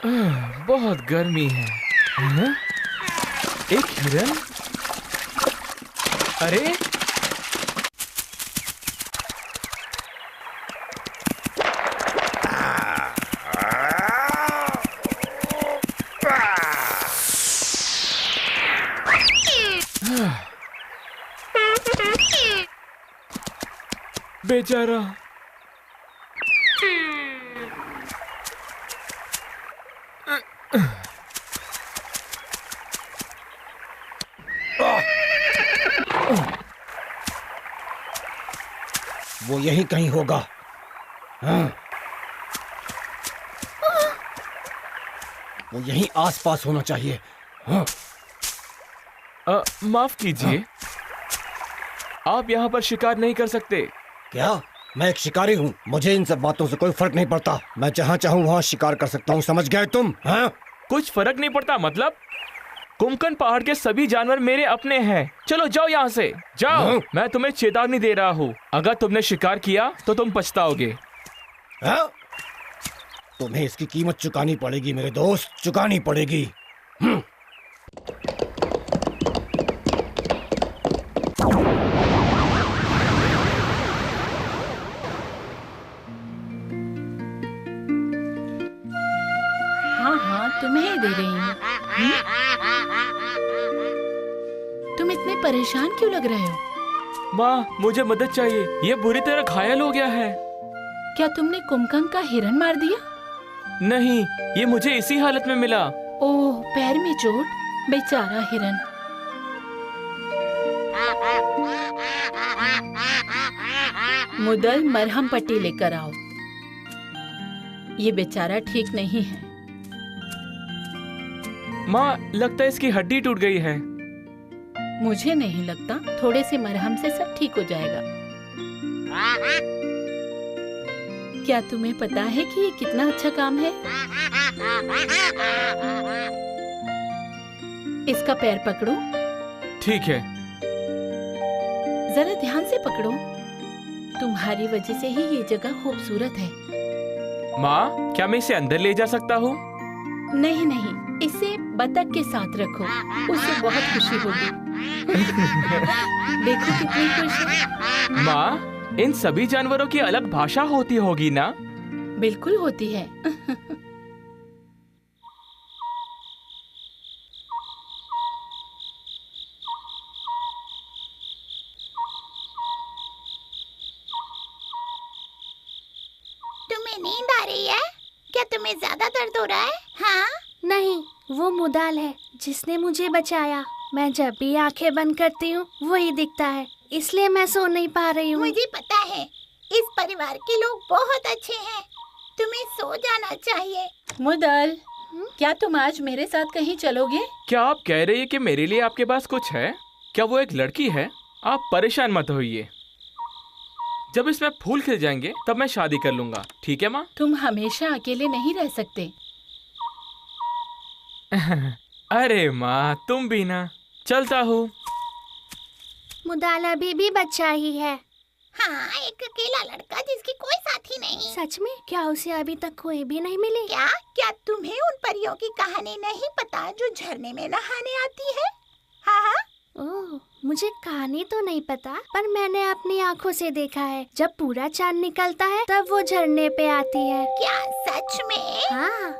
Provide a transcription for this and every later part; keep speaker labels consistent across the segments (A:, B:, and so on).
A: बहुत गर्मी है। हाँ? एक हिरन? अरे बेचारा।
B: वो यहीं कहीं होगा। हाँ। वो यहीं आसपास होना चाहिए। हाँ।
A: माफ कीजिए, आप यहाँ पर शिकार नहीं कर सकते।
B: क्या? मैं एक शिकारी हूँ, मुझे इन सब बातों से कोई फर्क नहीं पड़ता। मैं जहाँ चाहूँ वहाँ शिकार कर सकता हूँ, समझ गए तुम? हाँ?
A: कुछ फर्क नहीं पड़ता मतलब? कुमकन पहाड़ के सभी जानवर मेरे अपने हैं। चलो जाओ यहाँ से, जाओ।
B: हाँ?
A: मैं तुम्हें चेतावनी दे रहा हूँ, अगर तुमने शिकार किया तो तुम पछताओगे।
B: हाँ? तुम्हें इसकी कीमत चुकानी पड़ेगी मेरे दोस्त, चुकानी पड़ेगी।
C: हाँ हाँ, तुम्हें ही दे रही हूँ। तुम इतने परेशान क्यों लग रहे हो?
A: माँ, मुझे मदद चाहिए, ये बुरी तरह घायल हो गया है।
C: क्या तुमने कुमकंग का हिरन मार दिया?
A: नहीं, ये मुझे इसी हालत में मिला।
C: ओह, पैर में चोट, बेचारा हिरन। मुदल, मरहम पट्टी लेकर आओ। ये बेचारा ठीक नहीं है।
A: माँ, लगता है इसकी हड्डी टूट गई है।
C: मुझे नहीं लगता, थोड़े से मरहम से सब ठीक हो जाएगा। क्या तुम्हें पता है कि ये कितना अच्छा काम है? इसका पैर पकड़ो।
A: ठीक है।
C: जरा ध्यान से पकड़ो। तुम्हारी वजह से ही ये जगह खूबसूरत है।
A: माँ, क्या मैं इसे अंदर ले जा सकता हूँ?
C: नहीं नहीं, इसे बतख के साथ रखो, उसे बहुत खुशी होगी। देखो कितनी खुश है।
A: माँ, इन सभी जानवरों की अलग भाषा होती होगी ना?
C: बिल्कुल होती है।
D: तुम्हें नींद आ रही है? क्या तुम्हें ज्यादा दर्द हो रहा है? हाँ?
E: नहीं, वो मुदाल है जिसने मुझे बचाया। मैं जब भी आंखें बंद करती हूँ वही दिखता है, इसलिए मैं सो नहीं पा रही हूँ।
D: मुझे पता है, इस परिवार के लोग बहुत अच्छे हैं। तुम्हें सो जाना चाहिए।
C: मुदल, क्या तुम आज मेरे साथ कहीं चलोगे?
A: क्या आप कह रही है कि मेरे लिए आपके पास कुछ है? क्या वो एक लड़की है? आप परेशान मत होइए, जब इसमें फूल खिल जाएंगे तब मैं शादी कर लूंगा, ठीक है माँ?
C: तुम हमेशा अकेले नहीं रह सकते।
A: अरे माँ, तुम भी ना। चलता हूँ।
E: मुदाल अभी भी बच्चा ही है।
D: हाँ, एक अकेला लड़का जिसकी कोई साथी नहीं।
E: सच में? क्या उसे अभी तक कोई भी नहीं मिली?
D: क्या तुम्हें उन परियों की कहानी नहीं पता जो झरने में नहाने आती है? हाँ हाँ।
E: ओह, मुझे कहानी तो नहीं पता, पर मैंने अपनी आँखों से देखा है, जब पूरा चांद निकलता है तब वो झरने पे आती है।
D: क्या सच में?
E: हाँ।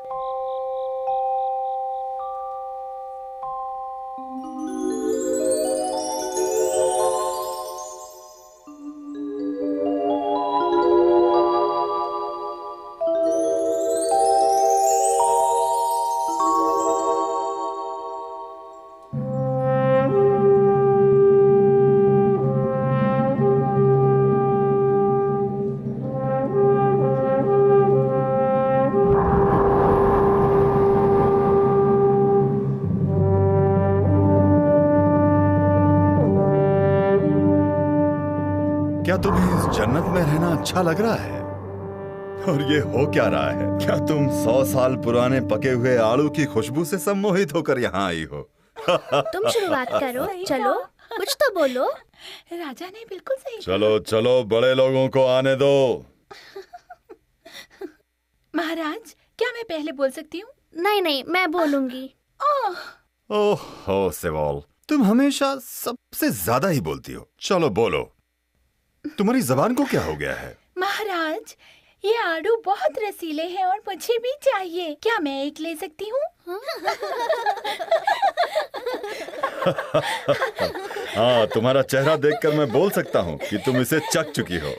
F: क्या तुम्हें इस जन्नत में रहना अच्छा लग रहा है? और ये हो क्या रहा है? क्या तुम 100 साल पुराने पके हुए आलू की खुशबू से सम्मोहित होकर यहाँ आई हो?
E: तुम शुरुआत करो, चलो कुछ तो बोलो।
C: राजा ने बिल्कुल सही।
F: चलो चलो, बड़े लोगों को आने दो।
C: महाराज, क्या मैं पहले बोल सकती हूँ?
E: नहीं नहीं, मैं बोलूंगी।
F: ओहो सेवॉल, तुम हमेशा सबसे ज्यादा ही बोलती हो। चलो बोलो, तुम्हारी जबान को क्या हो गया है?
C: महाराज, ये आड़ू बहुत रसीले हैं और मुझे भी चाहिए। क्या मैं एक ले सकती हूँ?
F: हाँ, तुम्हारा चेहरा देखकर मैं बोल सकता हूँ कि तुम इसे चख चुकी हो।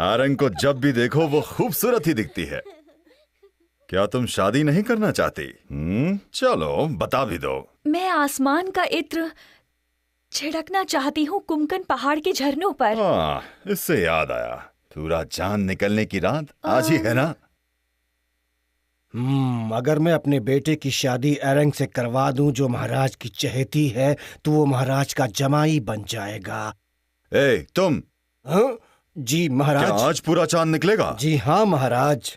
F: आरंग को जब भी देखो वो खूबसूरत ही दिखती है। क्या तुम शादी नहीं करना चाहती? चलो बता भी दो।
G: मैं आसमान का इत्र छिड़कना चाहती हूँ कुमकन पहाड़ के झरनों पर।
F: हाँ, इससे याद आया, पूरा चांद निकलने की रात आज ही है ना?
B: अगर मैं अपने बेटे की शादी एरंग से करवा दूं जो महाराज की चहेती है, तो वो महाराज का जमाई बन जाएगा।
F: ए, तुम?
B: हाँ? जी महाराज।
F: क्या आज पूरा चांद निकलेगा?
B: जी हाँ महाराज।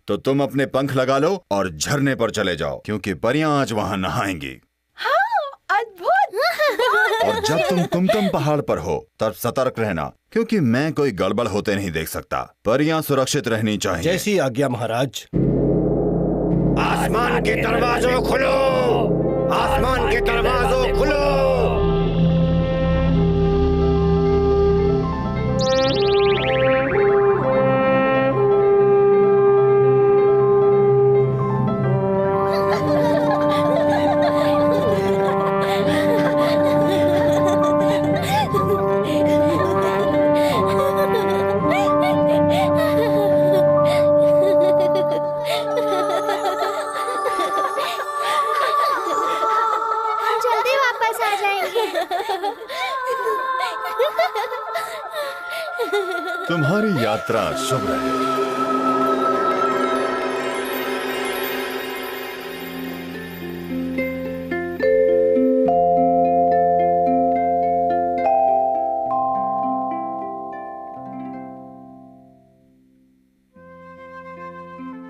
F: तो तुम अपने पंख लगा लो और झरने पर चले जाओ, क्योंकि परियां आज वहां नहाएंगी।
C: हाँ, अद्भुत।
F: और जब तुम कुमकुम पहाड़ पर हो तब सतर्क रहना, क्योंकि मैं कोई गड़बड़ होते नहीं देख सकता। परियां सुरक्षित रहनी चाहिए।
B: जैसी आज्ञा महाराज। आसमान के दरवाजों खोलो, आसमान के दरवाजों खोलो।
F: तुम्हारी यात्रा शुभ रहे।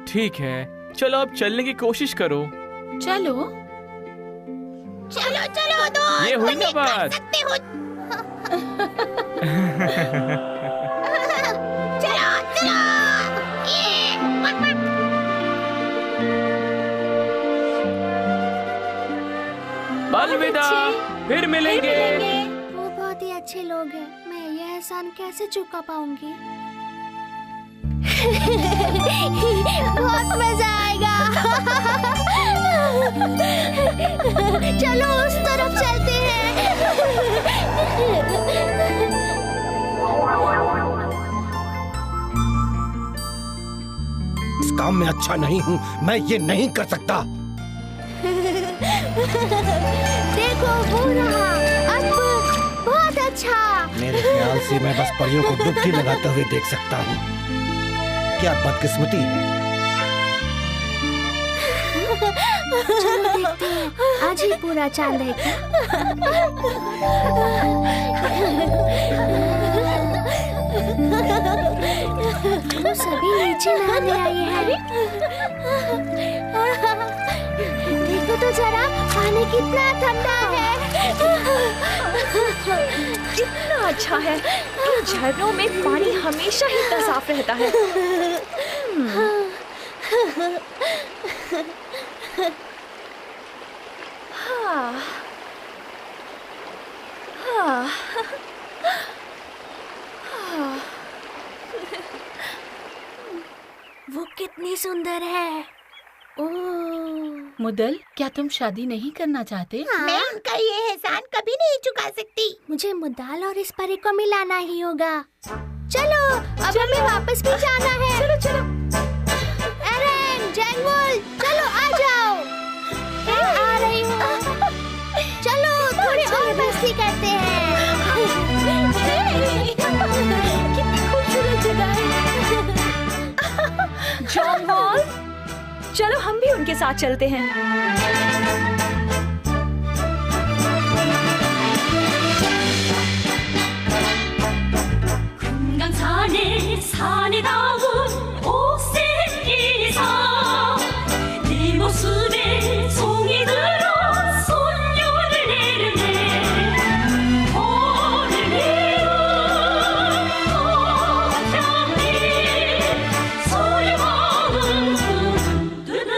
A: ठीक है, चलो अब चलने की कोशिश करो।
C: चलो
D: चलो चलो दो,
A: ये हुई ना बात।
D: सकते हो। चलो चलो, ये
A: अलविदा, फिर मिलेंगे।
E: वो बहुत ही अच्छे लोग हैं। मैं यह एहसान कैसे चुका पाऊंगी? बहुत मजा आएगा। चलो उस तरफ चलते हैं।
B: इस काम में अच्छा नहीं हूँ, मैं ये नहीं कर सकता।
E: देखो वो रहा, अद्भुत, बहुत अच्छा।
B: मेरे ख्याल से मैं बस परियों को डुबकी लगाते हुए देख सकता हूँ। क्या बदकिस्मती है।
E: चलो देखते हैं, आज ही पूरा चांद है क्या? वो सभी नीचे नहाने आए हैं। देखो तो जरा, पानी कितना ठंडा है।
G: कितना अच्छा है। इन झरनों में पानी हमेशा ही इतना साफ रहता है।
E: वो कितनी सुंदर है। ओह
C: मुदल, क्या तुम शादी नहीं करना चाहते?
D: मैं उनका ये एहसान कभी नहीं चुका सकती।
E: मुझे मुदाल और इस परी को मिलाना ही होगा। चलो अब हमें वापस भी जाना है। चलो चलो। एरन, जैंगवुल, चलो आ जाओ। मैं आ रही हूँ। चलो थोड़ी और मस्ती करते हैं।
G: कितनी खूबसूरत जगह है। जॉनवॉल, चलो हम भी उनके साथ चलते हैं।
H: 금강산에 산에 닿은 옥새끼사 네 모습에 송이 들어 손녀를 내르네 오늘 이룬 꽃향기 소리하는 흔드는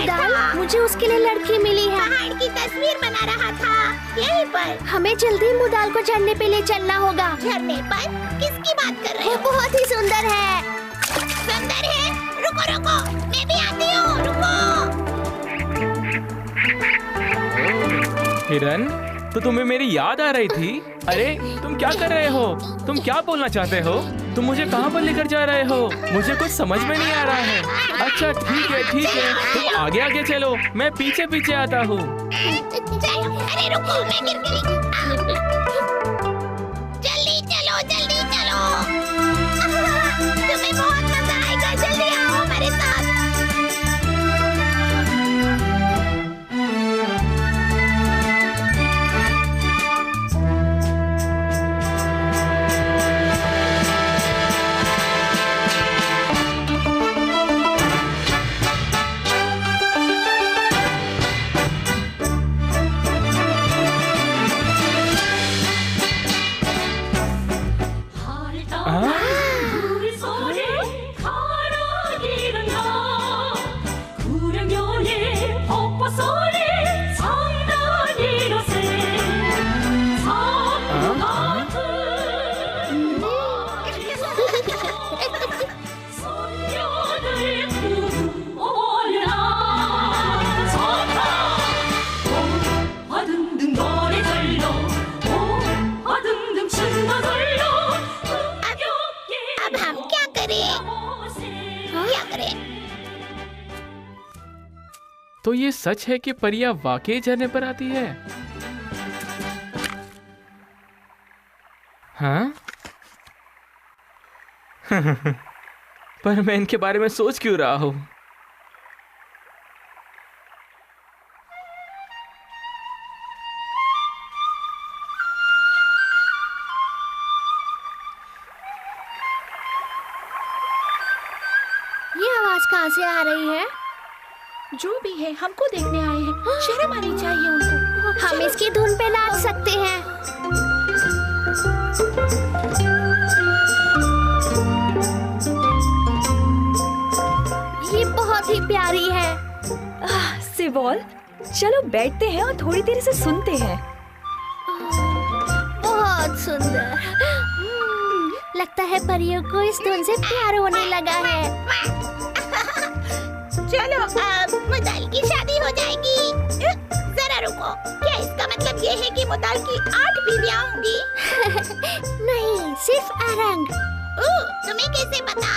E: मुदाल, मुझे उसके लिए लड़की मिली है।
D: पहाड़ की तस्वीर बना रहा था यहीं पर।
E: हमें जल्दी मुदाल को झरने पे ले चलना होगा।
D: झरने पर? किसकी बात कर रहे
E: वो
D: हो?
E: बहुत ही सुंदर है।
D: सुंदर है? रुको रुको, मैं भी आती हूँ, रुको।
A: हिरन, तो तुम्हें मेरी याद आ रही थी? अरे तुम क्या कर रहे हो? तुम क्या बोलना चाहते हो? तुम मुझे कहाँ पर लेकर जा रहे हो? मुझे कुछ समझ में नहीं आ रहा है। अच्छा ठीक है तुम आगे आगे चलो, मैं पीछे पीछे आता हूँ।
D: अरे रुको, मैं गिर गई। जल्दी चलो, जल्दी चलो। तुम्हें बहुत मजा आएगा, जल्दी आओ मेरे साथ।
H: 우리 소리 가라기는 나 구령연의 벚꽃 소리 장난이로세 사부 같은 손녀들 구워버려라 좋다 어등등 노래 들러 어등등 춤도 들러
D: अब हम क्या करें? क्या करें?
A: तो ये सच है कि परियां वाकई झरने पर आती है? हाँ? पर मैं इनके बारे में सोच क्यों रहा हूँ?
E: ये आवाज कहाँ से आ रही है?
C: जो भी है हमको देखने आए हैं, शर्म आनी चाहिए उनको।
E: हम इसकी धुन पे नाच सकते हैं। ये बहुत ही प्यारी है।
G: सिबोल, चलो बैठते हैं और थोड़ी देर से सुनते हैं।
E: बहुत सुंदर। लगता है परियों को इस धुन से प्यार होने लगा है।
D: चलो अब मुदाल की शादी हो जाएगी। जरा रुको, क्या इसका मतलब ये है कि मुदाल की 8 बीवियां होंगी?
E: नहीं, सिर्फ अरंग।
D: तुम्हें कैसे पता?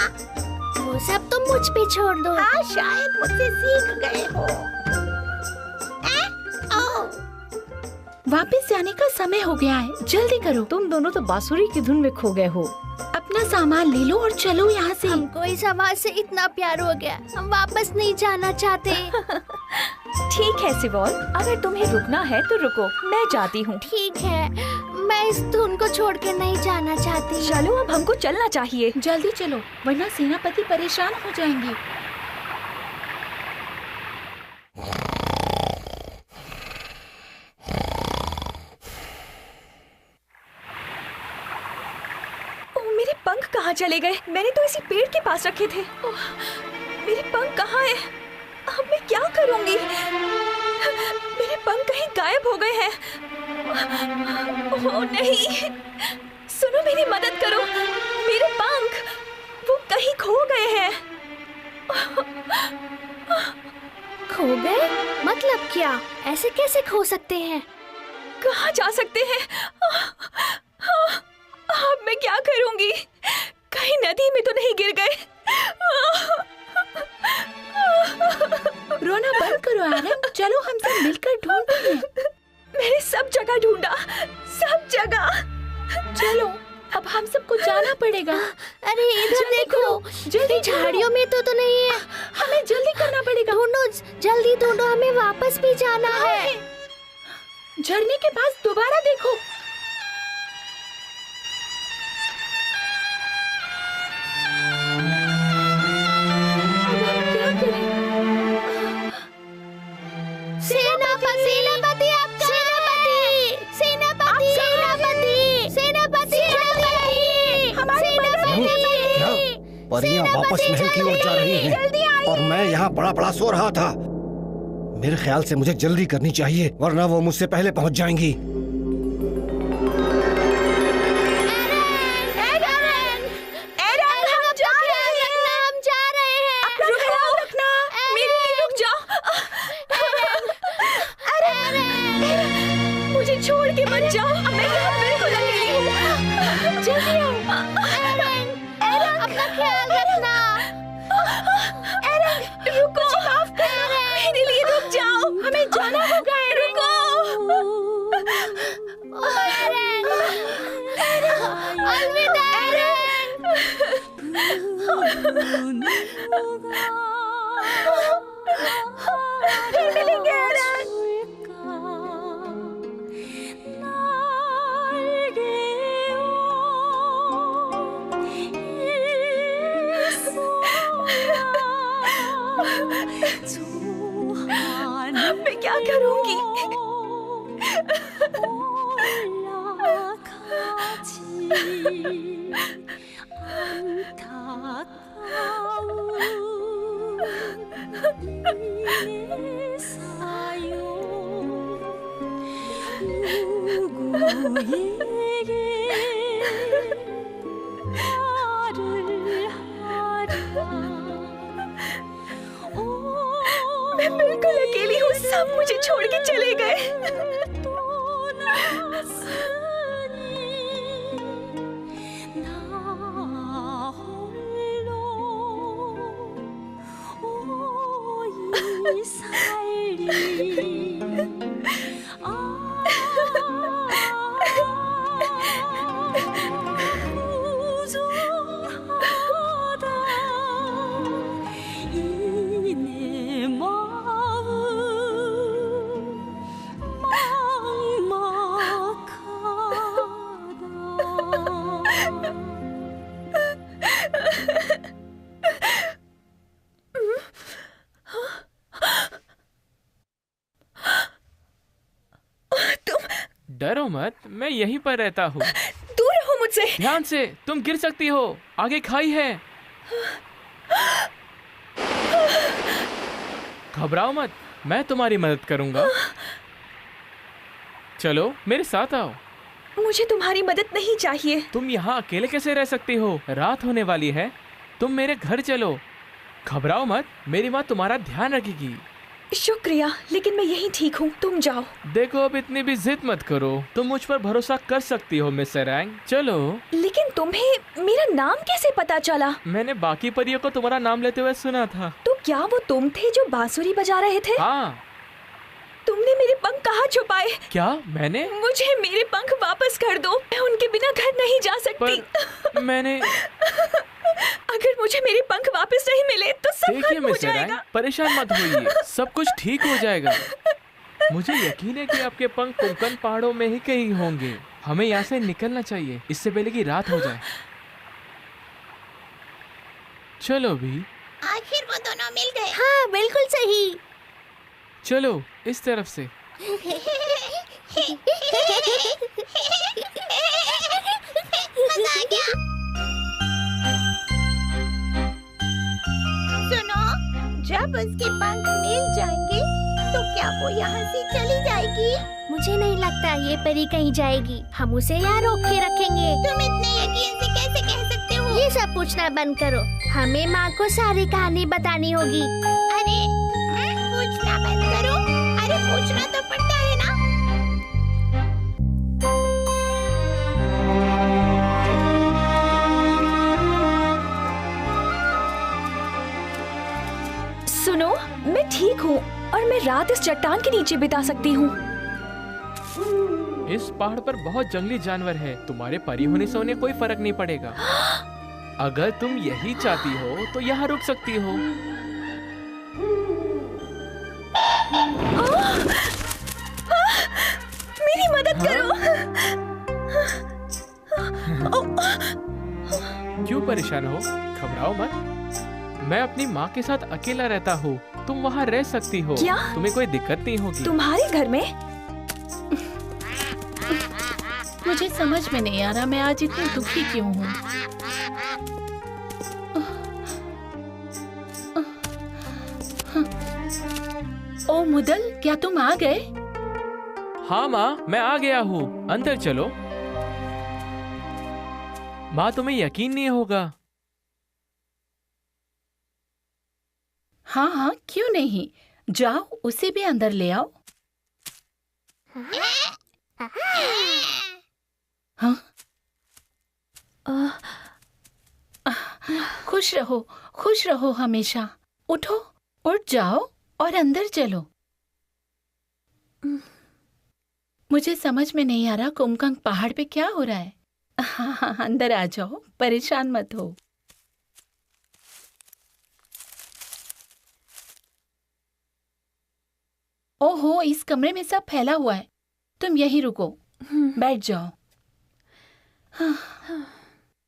E: वो सब तुम मुझ पे छोड़ दो।
D: हाँ, शायद मुझसे सीख गए हो।
C: वापस जाने का समय हो गया है, जल्दी करो।
G: तुम दोनों तो बांसुरी की धुन में खो गए हो।
C: अपना सामान ले लो और चलो यहाँ से।
E: हमको इस आवाज से इतना प्यार हो गया, हम वापस नहीं जाना चाहते।
G: ठीक है सिबोल, अगर तुम्हें रुकना है तो रुको, मैं जाती हूँ।
E: ठीक है, मैं इस धुन को छोड़ के नहीं जाना चाहती।
G: चलो अब हमको चलना चाहिए।
C: जल्दी चलो, वरना सेनापति परेशान हो जाएंगे।
G: मेरे पंख कहाँ चले गए? मैंने तो इसी पेड़ के पास रखे थे। मेरे पंख कहाँ हैं? अब मैं क्या करूंगी? मेरे पंख कहीं गायब हो गए हैं। ओह नहीं, सुनो मेरी मदद करो। मेरे पंख वो कहीं खो गए हैं।
E: खो गए? मतलब क्या? ऐसे कैसे खो सकते हैं?
G: कहाँ जा सकते हैं? अब मैं क्या करूंगी? कहीं नदी में तो नहीं गिर गए?
C: रोना बंद करो एरन, चलो हम सब मिलकर ढूंढते हैं।
G: मैंने सब जगह ढूंढा, सब जगह।
C: चलो अब हम सबको जाना पड़ेगा।
E: अरे इधर देखो,
C: जल्दी
E: झाड़ियों में तो नहीं है।
C: हमें जल्दी करना पड़ेगा।
E: ढूंढो, जल्दी ढूंढो, हमें वापस भी जाना है।
C: झरने के पास दोबारा देखो।
E: सेनापति, सेनापति, आप सेनापति, सेनापति, सेनापति, सेनापति,
B: परियां वापस महल की ओर जा रही हैं और मैं यहाँ बड़ा बड़ा सो रहा था। मेरे ख्याल से मुझे जल्दी करनी चाहिए, वरना वो मुझसे पहले पहुंच जाएंगी।
G: छोड़ के मत जाओ, मैं यहाँ बिल्कुल अकेली हूँ। जल्दी आओ।
E: अपना ख्याल रखना।
G: रुको, माफ करना, मेरे लिए रुक जाओ, हमें जाना होगा। रुको।
E: अलविदा।
G: फिर मिलेंगे। मैं क्या करूंगी? मैं बिल्कुल अकेली हूँ, सब मुझे छोड़ के चले गए।
A: डरो मत, मैं यहीं पर रहता हूँ।
G: दूर रहो मुझसे।
A: ध्यान से, तुम गिर सकती हो, आगे खाई है। घबराओ मत, मैं तुम्हारी मदद करूंगा। चलो मेरे साथ आओ।
G: मुझे तुम्हारी मदद नहीं चाहिए।
A: तुम यहाँ अकेले कैसे रह सकती हो? रात होने वाली है, तुम मेरे घर चलो। घबराओ मत, मेरी माँ तुम्हारा ध्यान रखेगी।
G: शुक्रिया, लेकिन मैं यहीं ठीक हूँ, तुम जाओ।
A: देखो अब इतनी भी जिद मत करो, तुम मुझ पर भरोसा कर सकती हो मिस एरैंग। चलो।
G: लेकिन तुम्हें मेरा नाम कैसे पता चला?
A: मैंने बाकी परियों को तुम्हारा नाम लेते हुए सुना था।
G: तो क्या वो तुम थे जो बांसुरी बजा रहे थे?
A: हाँ।
G: तुमने मेरे पंख कहाँ छुपाए?
A: क्या मैंने?
G: मुझे मेरे पंख वापस कर दो, मैं उनके बिना घर नहीं जा सकती।
A: पर मैंने
G: अगर मुझे मेरे पंख वापस नहीं मिले तो सब
A: देखिए
G: खत्म हो
A: मिस एरैंग,
G: जाएगा।
A: परेशान मत होइए, सब कुछ ठीक हो जाएगा। मुझे यकीन है कि आपके पंख कोंकण पहाड़ों में ही कहीं होंगे। हमें यहाँ से निकलना चाहिए इससे पहले कि रात हो जाए। चलो भी।
D: आखिर वो दोनों मिल गए।
E: हाँ बिल्कुल सही।
A: चलो इस तरफ से।
D: मजा आ गया। सुनो, जब उसके पंख मिल जाएंगे तो क्या वो यहाँ से चली जाएगी?
E: मुझे नहीं लगता ये परी कहीं जाएगी, हम उसे यहाँ रोक के रखेंगे।
D: तुम इतने यकीन से कैसे कह सकते हो?
E: ये सब पूछना बंद करो, हमें माँ को सारी कहानी बतानी होगी।
D: अरे पूछना बंद करो। अरे पूछना तो पड़ता है ना।
G: सुनो, मैं ठीक हूँ और मैं रात इस चट्टान के नीचे बिता सकती हूँ।
A: इस पहाड़ पर बहुत जंगली जानवर है, तुम्हारे परी होने से उन्हें कोई फर्क नहीं पड़ेगा। अगर तुम यही चाहती हो तो यहाँ रुक सकती हो।
G: मेरी मदद करो।
A: क्यों परेशान हो? घबराओ मत, मैं अपनी माँ के साथ अकेला रहता हूँ, तुम वहाँ रह सकती हो।
G: क्या?
A: तुम्हें कोई दिक्कत नहीं होगी।
G: तुम्हारे घर में?
C: मुझे समझ में नहीं आ रहा मैं आज इतनी दुखी क्यों हूँ। ओ मुदल, क्या तुम आ गए?
A: हाँ माँ, मैं आ गया हूँ। अंदर चलो। माँ, तुम्हें यकीन नहीं होगा।
C: हाँ हाँ, क्यों नहीं। जाओ, उसे भी अंदर ले आओ। हाँ, खुश रहो हमेशा। उठो, उठ जाओ और अंदर चलो। मुझे समझ में नहीं आ रहा कुमकंग पहाड़ पे क्या हो रहा है। हाँ हाँ, अंदर आ जाओ, परेशान मत हो। ओहो, इस कमरे में सब फैला हुआ है। तुम यहीं रुको, बैठ जाओ। हाँ,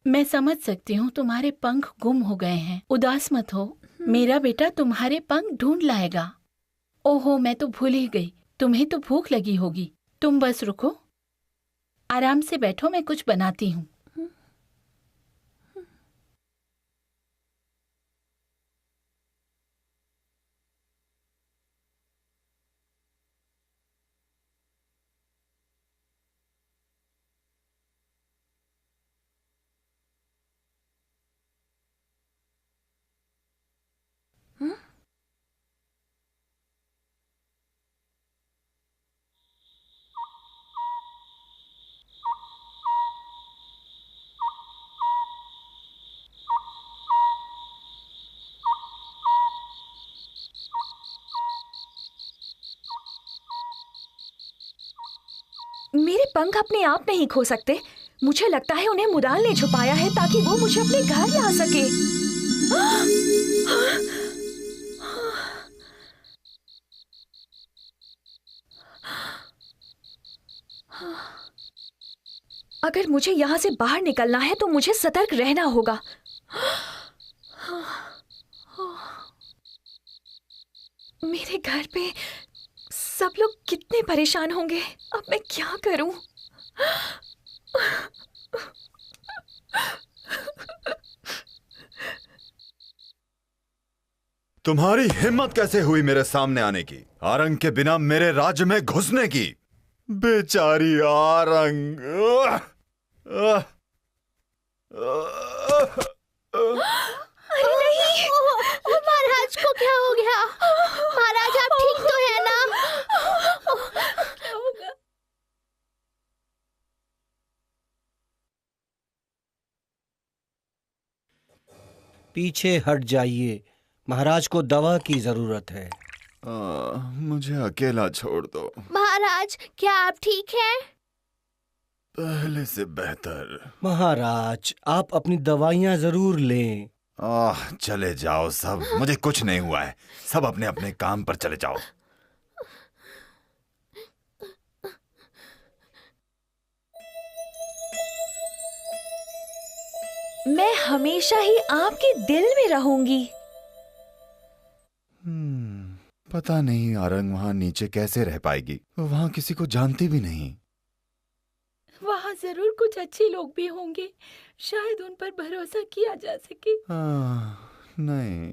C: मैं समझ सकती हूँ तुम्हारे पंख गुम हो गए हैं। उदास मत हो, मेरा बेटा तुम्हारे पंख ढूंढ लाएगा। ओहो, मैं तो भूल ही गई, तुम्हें तो भूख लगी होगी। तुम बस रुको, आराम से बैठो, मैं कुछ बनाती हूँ।
G: मेरे पंख अपने आप नहीं खो सकते। मुझे लगता है उन्हें मुदाल ने छुपाया है ताकि वो मुझे अपने घर ला सके। अगर मुझे यहाँ से बाहर निकलना है तो मुझे सतर्क रहना होगा। मेरे घर पे सब लोग कितने परेशान होंगे। अब मैं क्या करूं?
F: तुम्हारी हिम्मत कैसे हुई मेरे सामने आने की, आरंग के बिना मेरे राज्य में घुसने की? बेचारी आरंग।
E: अरे नहीं, महाराज को क्या हो गया? महाराज, आप ठीक तो है ना?
C: क्या होगा?
B: पीछे हट जाइए, महाराज को दवा की जरूरत है।
F: मुझे अकेला छोड़ दो।
E: महाराज, क्या आप ठीक हैं?
F: पहले से बेहतर।
B: महाराज, आप अपनी दवाइयाँ जरूर लें।
F: चले जाओ सब, मुझे कुछ नहीं हुआ है। सब अपने अपने काम पर चले जाओ।
G: मैं हमेशा ही आपके दिल में रहूंगी।
F: पता नहीं आरंग वहां नीचे कैसे रह पाएगी। वो वहां किसी को जानती भी नहीं।
C: वहाँ जरूर कुछ अच्छे लोग भी होंगे, शायद उन पर भरोसा किया जा सके।
F: नहीं,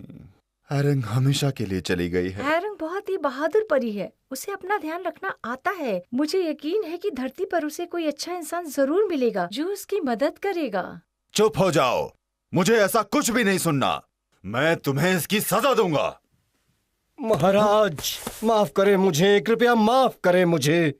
F: आरंग हमेशा के लिए चली गई है।
I: आरंग बहुत ही बहादुर परी है, उसे अपना ध्यान रखना आता है। मुझे यकीन है कि धरती पर उसे कोई अच्छा इंसान जरूर मिलेगा जो उसकी मदद करेगा।
F: चुप हो जाओ, मुझे ऐसा कुछ भी नहीं सुनना। मैं तुम्हें इसकी सजा दूंगा।
B: महाराज, माफ करें मुझे, कृपया माफ करें मुझे।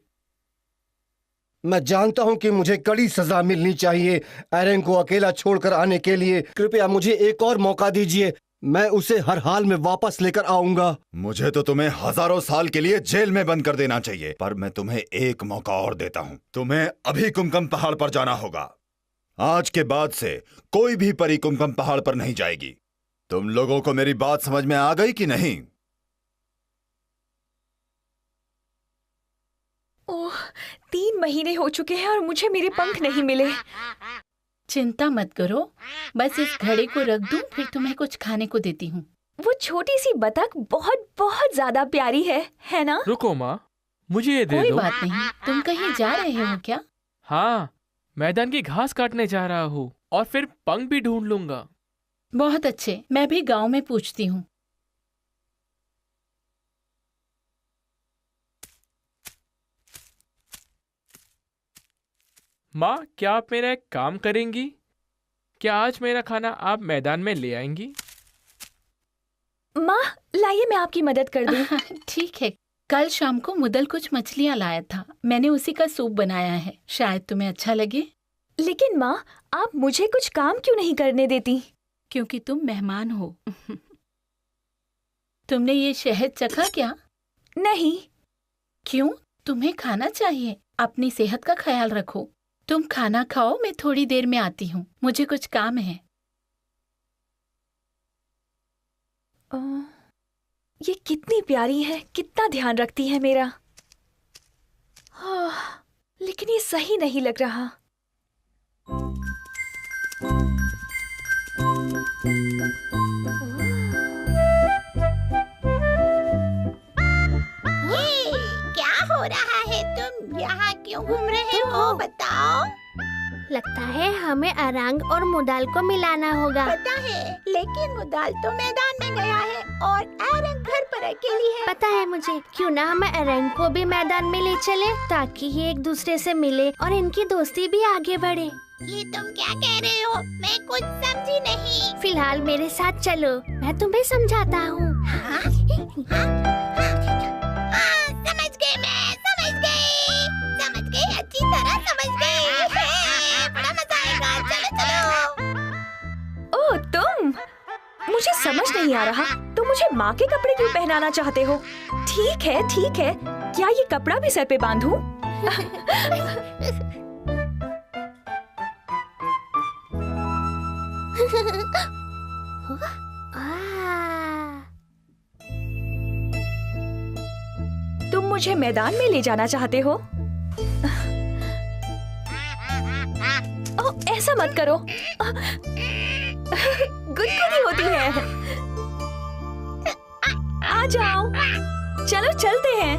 B: मैं जानता हूं कि मुझे कड़ी सजा मिलनी चाहिए एरेंग को अकेला छोड़कर आने के लिए। कृपया मुझे एक और मौका दीजिए, मैं उसे हर हाल में वापस लेकर आऊंगा।
F: मुझे तो तुम्हें हजारों साल के लिए जेल में बंद कर देना चाहिए, पर मैं तुम्हें एक मौका और देता हूं। तुम्हें अभी कुमकुम पहाड़ पर जाना होगा। आज के बाद से कोई भी परी कुमकुम पहाड़ पर नहीं जाएगी। तुम लोगों को मेरी बात समझ में आ गई कि नहीं?
G: ओह, 3 महीने हो चुके हैं और मुझे मेरे पंख नहीं मिले।
C: चिंता मत करो, बस इस घड़े को रख दूं, फिर तुम्हें कुछ खाने को देती हूँ।
G: वो छोटी सी बतख बहुत बहुत ज्यादा प्यारी है ना?
A: रुको माँ, मुझे ये दे
C: कोई
A: दो।
C: बात नहीं, तुम कहीं जा रहे हो क्या?
A: हाँ, मैदान की घास काटने जा रहा हूँ और फिर पंख भी ढूंढ लूंगा।
C: बहुत अच्छे, मैं भी गांव में पूछती हूँ।
A: माँ, क्या आप मेरा एक काम करेंगी? क्या आज मेरा खाना आप मैदान में ले आएंगी?
G: माँ, लाइए मैं आपकी मदद कर दूं।
C: ठीक है। कल शाम को मुदल कुछ मछलियाँ लाया था, मैंने उसी का सूप बनाया है, शायद तुम्हें अच्छा लगे।
G: लेकिन माँ, आप मुझे कुछ काम क्यों नहीं करने देती?
C: क्योंकि तुम मेहमान हो। तुमने ये शहद चखा क्या?
G: नहीं।
C: क्यों? तुम्हें खाना चाहिए। अपनी सेहत का ख्याल रखो। तुम खाना खाओ, मैं थोड़ी देर में आती हूँ, मुझे कुछ काम है।
G: ये कितनी प्यारी है, कितना ध्यान रखती है मेरा। लेकिन ये सही नहीं लग रहा।
D: क्या हो रहा है? तुम यहाँ क्यों घूम रहे हो? बताओ।
E: लगता है हमें अरंग और मुदाल को मिलाना होगा।
D: पता है, लेकिन मुदाल तो मैदान में गया है और अरंग घर पर अकेली है।
E: पता है मुझे। क्यों ना हम अरंग को भी मैदान में ले चले, ताकि ये एक दूसरे से मिले और इनकी दोस्ती भी आगे बढ़े।
D: ये तुम क्या कह रहे हो? मैं कुछ समझी नहीं।
E: फिलहाल मेरे साथ चलो, मैं तुम्हें समझाता हूँ।
D: समझ गई, मैं समझ गई, अच्छी तरह समझ गई। बड़ा मजा आएगा, चलो चलो।
G: ओह, तुम? मुझे समझ नहीं आ रहा, तुम मुझे माँ के कपड़े क्यों पहनाना चाहते हो? ठीक है, ठीक है, क्या ये कपड़ा भी सर पे बांधूं? तुम मुझे मैदान में ले जाना चाहते हो? ओह, ऐसा मत करो। गुदगुदी होती है। आ जाओ, चलो चलते हैं।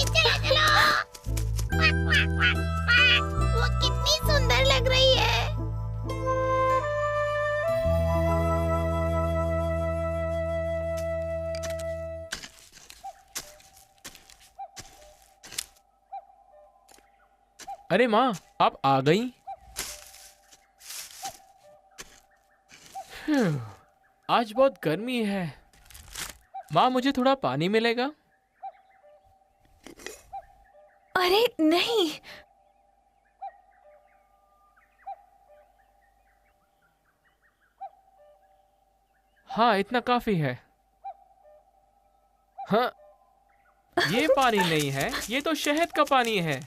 D: चलो चलो। वो कितनी सुंदर लग रही है।
A: अरे माँ, आप आ गई? आज बहुत गर्मी है। माँ, मुझे थोड़ा पानी मिलेगा?
G: अरे नहीं।
A: हाँ, इतना काफी है। हाँ, ये पानी नहीं है, ये तो शहद का पानी है।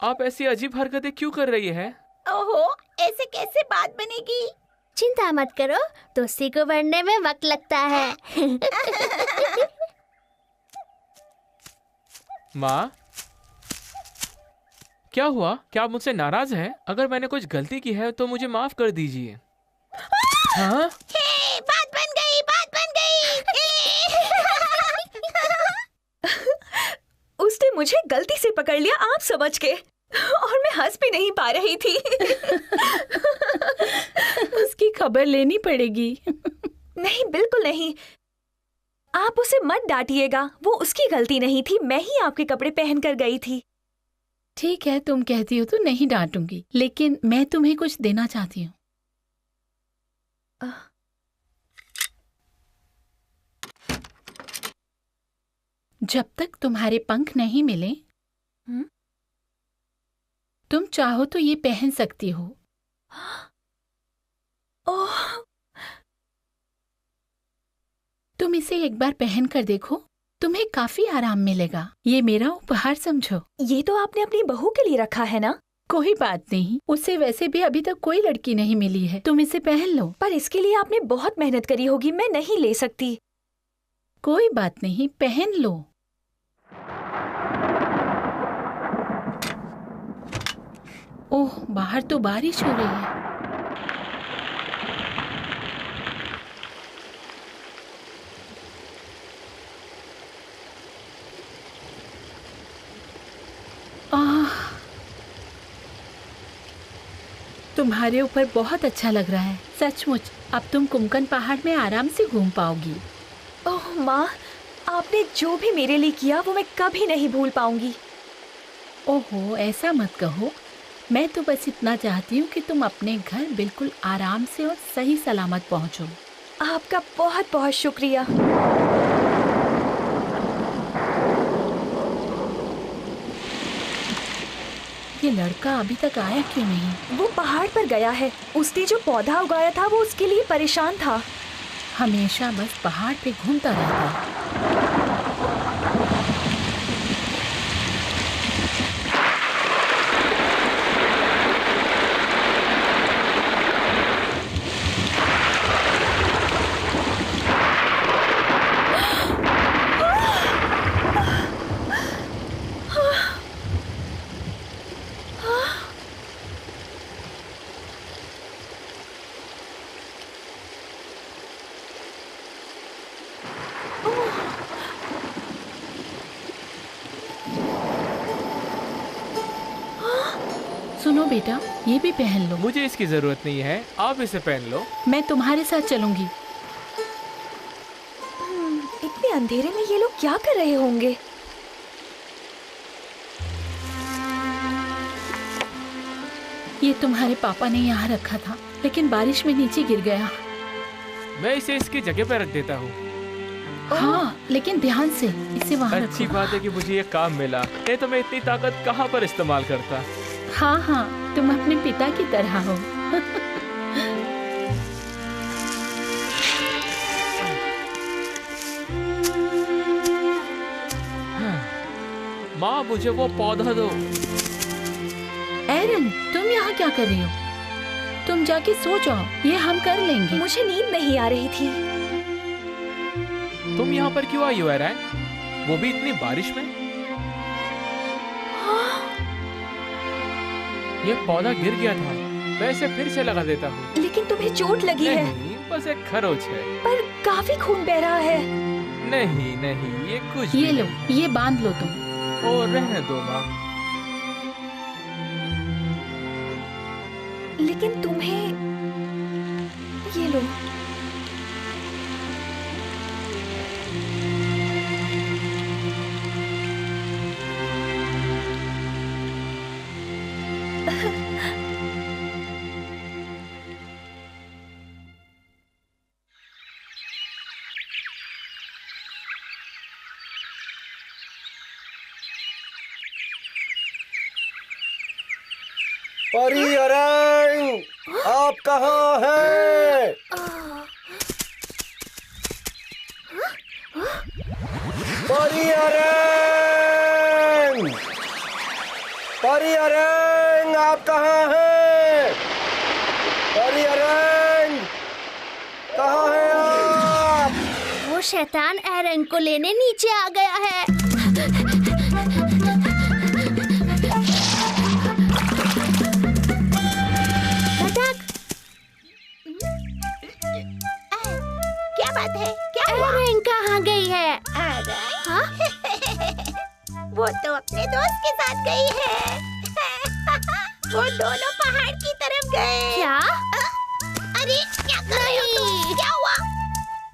A: आप ऐसी अजीब हरकतें क्यों कर रही है?
D: ओहो, ऐसे कैसे बात बनेगी?
E: चिंता मत करो, दोस्ती को बढ़ने में वक्त लगता है।
A: माँ, क्या हुआ? क्या आप मुझसे नाराज हैं? अगर मैंने कुछ गलती की है तो मुझे माफ कर दीजिए। हाँ?
D: हे, बात बन गई, बात बन गई।
G: उसने मुझे गलती से पकड़ लिया, आप समझ के, और मैं हंस भी नहीं पा रही थी।
C: उसकी खबर लेनी पड़ेगी।
G: नहीं, बिल्कुल नहीं। आप उसे मत डांटिएगा, वो उसकी गलती नहीं थी, मैं ही आपके कपड़े पहन कर गई थी।
C: ठीक है, तुम कहती हो तो नहीं डांटूंगी, लेकिन मैं तुम्हें कुछ देना चाहती हूँ। जब तक तुम्हारे पंख नहीं मिले, तुम चाहो तो ये पहन सकती हो।
G: ओह,
C: तुम इसे एक बार पहन कर देखो, तुम्हें काफी आराम मिलेगा। ये मेरा उपहार समझो।
G: ये तो आपने अपनी बहू के लिए रखा है ना?
C: कोई बात नहीं, उसे वैसे भी अभी तक कोई लड़की नहीं मिली है, तुम इसे पहन लो।
G: पर इसके लिए आपने बहुत मेहनत करी होगी, मैं नहीं ले सकती।
C: कोई बात नहीं, पहन लो। ओह, बाहर तो बारिश हो रही है। तुम्हारे ऊपर बहुत अच्छा लग रहा है, सचमुच। अब तुम कुमकन पहाड़ में आराम से घूम पाओगी।
G: ओह माँ, आपने जो भी मेरे लिए किया वो मैं कभी नहीं भूल पाऊंगी।
C: ओहो, ऐसा मत कहो। मैं तो बस इतना चाहती हूँ कि तुम अपने घर बिल्कुल आराम से और सही सलामत पहुँचो।
G: आपका बहुत बहुत शुक्रिया।
C: ये लड़का अभी तक आया क्यों नहीं?
G: वो पहाड़ पर गया है। उसने जो पौधा उगाया था वो उसके लिए परेशान था।
C: हमेशा बस पहाड़ पे घूमता रहता है। सुनो बेटा, ये भी पहन लो।
A: मुझे इसकी जरूरत नहीं है, आप इसे पहन लो।
C: मैं तुम्हारे साथ चलूंगी।
G: इतने अंधेरे में ये लोग क्या कर रहे होंगे?
C: ये तुम्हारे पापा ने यहाँ रखा था, लेकिन बारिश में नीचे गिर गया।
A: मैं इसे इसकी जगह पर रख देता हूँ।
C: हाँ, लेकिन ध्यान से इसे वहाँ
A: अच्छी
C: रखो।
A: बात है कि मुझे ये काम मिला, नहीं तो मैं इतनी ताकत कहाँ पर इस्तेमाल करता।
C: हाँ हाँ, तुम अपने पिता की तरह हो।
A: माँ, मुझे वो पौधा दो।
C: एरन, तुम यहाँ क्या कर रही हो? तुम जाके सो जाओ, ये हम कर लेंगे।
G: मुझे नींद नहीं आ रही थी।
A: तुम यहाँ पर क्यों आई हो एरन? वो भी इतनी बारिश में? ये पौधा गिर गया था, मैं इसे फिर से लगा देता हूँ।
G: लेकिन तुम्हें चोट लगी है।
A: नहीं, बस एक खरोच है।
G: पर काफी खून बह रहा है।
A: नहीं नहीं, ये कुछ
C: ये
A: भी
C: लो,
A: नहीं।
C: ये बांध लो तुम।
A: ओ, रहने दो माँ।
G: लेकिन तुम्हें ये लो।
B: परी अरंग, आप कहाँ हैं? परी अरंग, परी अरंग, आप कहाँ हैं? परी अरंग, कहाँ हैं आप?
E: वो शैतान एरन को लेने नीचे आ गया है।
D: क्या बात है? क्या हुआ?
E: एरन कहाँ गई है?
D: अरे,
E: हाँ?
D: वो तो अपने दोस्त के साथ गई है। वो दोनों पहाड़ की तरफ गए।
E: क्या?
D: अरे क्या कर रहे हो तुम? क्या हुआ?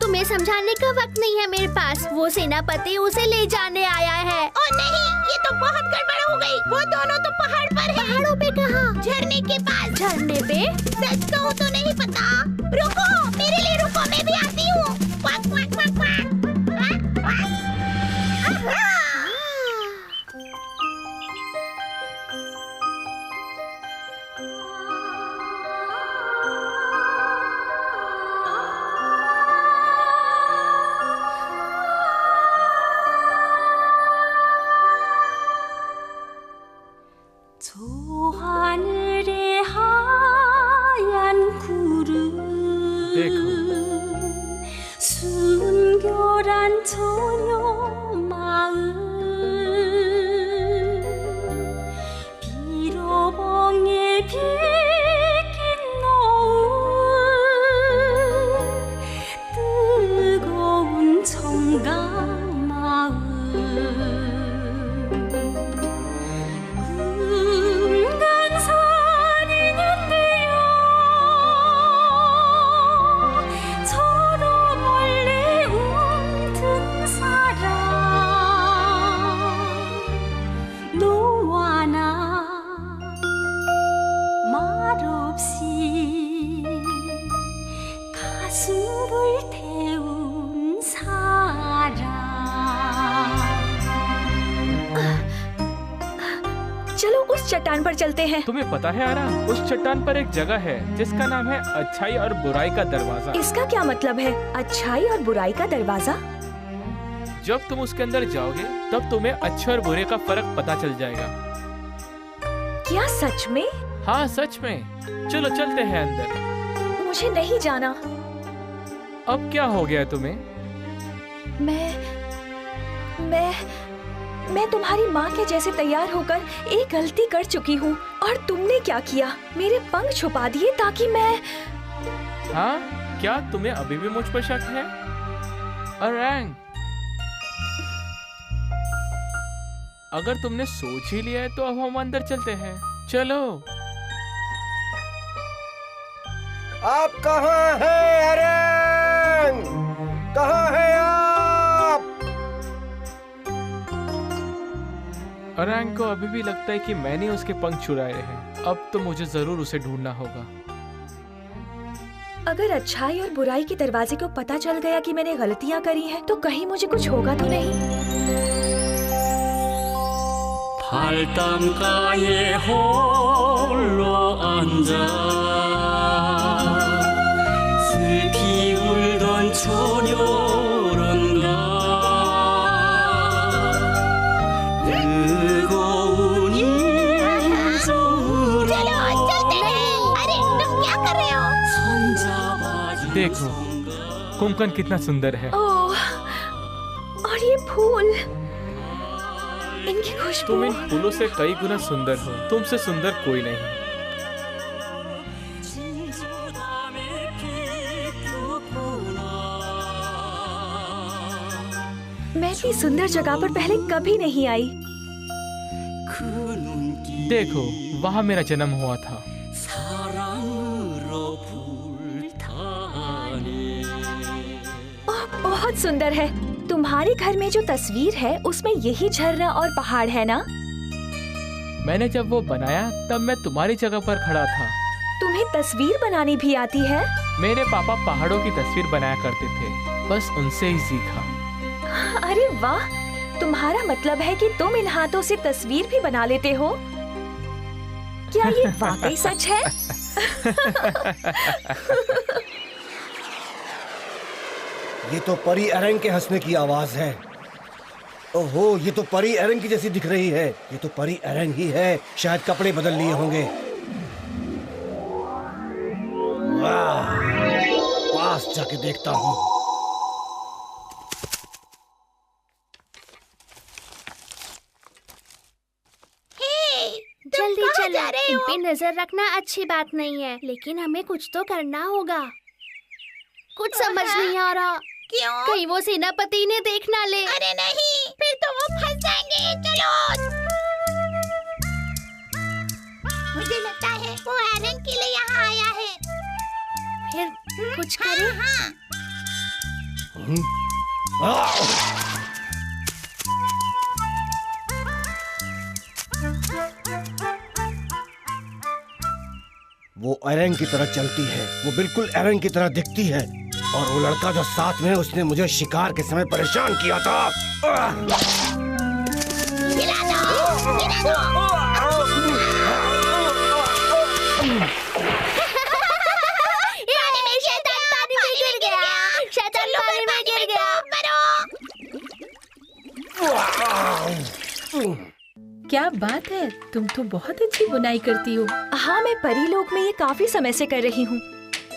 E: तुम्हें समझाने का वक्त नहीं है मेरे पास। वो सेनापति उसे ले जाने आया है।
D: ओ नहीं, ये तो बहुत गड़बड़ हो गई। वो दोनों तो पहाड़ पर हैं।
E: पहाड़ों पे कहाँ?
D: झरने के पास।
E: झरने पे?
D: सच कहूँ तो नहीं पता। रुको, मेरे लिए रुको, मैं भी आती हूँ। Quack quack quack quack. Quack quack. आहा!
H: 저 하늘의 하얀 구 없이 가슴 불태운 사랑
G: चलो उस चट्टान पर चलते हैं।
A: तुम्हें पता है आरा, उस चट्टान पर एक जगह है जिसका नाम है अच्छाई और बुराई का दरवाजा।
G: इसका क्या मतलब है, अच्छाई और बुराई का दरवाजा?
A: जब तुम उसके अंदर जाओगे तब तुम्हें अच्छे और बुरे का फर्क पता चल जाएगा।
G: क्या सच में?
A: हाँ सच में। चलो चलते हैं अंदर।
G: मुझे नहीं जाना।
A: अब क्या हो गया तुम्हें?
G: मैं तुम्हारी माँ के जैसे तैयार होकर एक गलती कर चुकी हूँ और तुमने क्या किया, मेरे पंख छुपा दिए ताकि मैं।
A: हाँ, क्या तुम्हें अभी भी मुझ पर शक है? अरैंग, अगर तुमने सोच ही लिया है तो अब हम अंदर चलते हैं। चलो।
B: आप कहाँ हैं अरैंग? कहाँ हैं आप?
A: अरैंग को अभी भी लगता है कि मैंने उसके पंख चुराए हैं। अब तो मुझे जरूर उसे ढूंढना होगा।
G: अगर अच्छाई और बुराई के दरवाजे को पता चल गया कि मैंने गलतियाँ करी हैं, तो कहीं मुझे कुछ होगा तो नहीं।
H: 발담가에 홀로 앉아 슬피 울던 처녀란가 뜨거운 인정으로 손잡아준
A: देखो, कुंकन कितना सुंदर है।
G: ओह, और ये फूल, इनकी खुशबू।
A: तुम इन फूलों से कई गुना सुंदर हो। तुमसे सुंदर कोई नहीं।
G: मैं इतनी सुंदर जगह पर पहले कभी नहीं आई।
A: देखो, वहाँ मेरा जन्म हुआ था।
G: ओह, बहुत सुंदर है। तुम्हारे घर में जो तस्वीर है उसमें यही झरना और पहाड़ है ना?
A: मैंने जब वो बनाया तब मैं तुम्हारी जगह पर खड़ा था।
G: तुम्हें तस्वीर बनानी भी आती है?
A: मेरे पापा पहाड़ों की तस्वीर बनाया करते थे, बस उनसे ही सीखा।
G: अरे वाह, तुम्हारा मतलब है कि तुम इन हाथों से तस्वीर भी बना लेते हो? क्या ये वाकई सच है?
B: ये तो परी एरंग के हंसने की आवाज है। ओहो, ये तो परी एरंग की जैसी दिख रही है। ये तो परी एरंग ही है। शायद कपड़े बदल लिए होंगे। वाह, पास जाके देखता हूँ।
E: जल्दी चलो, इन पे नजर रखना अच्छी बात नहीं है, लेकिन हमें कुछ तो करना होगा। कुछ समझ नहीं आ रहा।
D: क्यों?
E: कहीं वो सेनापति ने देख ना ले।
D: अरे नहीं, फिर तो वो फंस जाएंगे। चलो। मुझे लगता है वो एरंग के लिए यहाँ आया है।
E: फिर कुछ करें?
D: हाँ।
B: वो एरंग की तरह चलती है। वो बिल्कुल एरंग की तरह दिखती है। और वो लड़का जो साथ में है, उसने मुझे शिकार के समय परेशान किया था।
D: गिरा दो, गिरा दो।
E: पानी में शैतान पानी में गिर गया। शैतान पानी में गिर गया।
C: क्या बात है, तुम तो बहुत अच्छी बुनाई करती हो।
G: हाँ, मैं परी लोक में ये काफी समय से कर रही हूँ।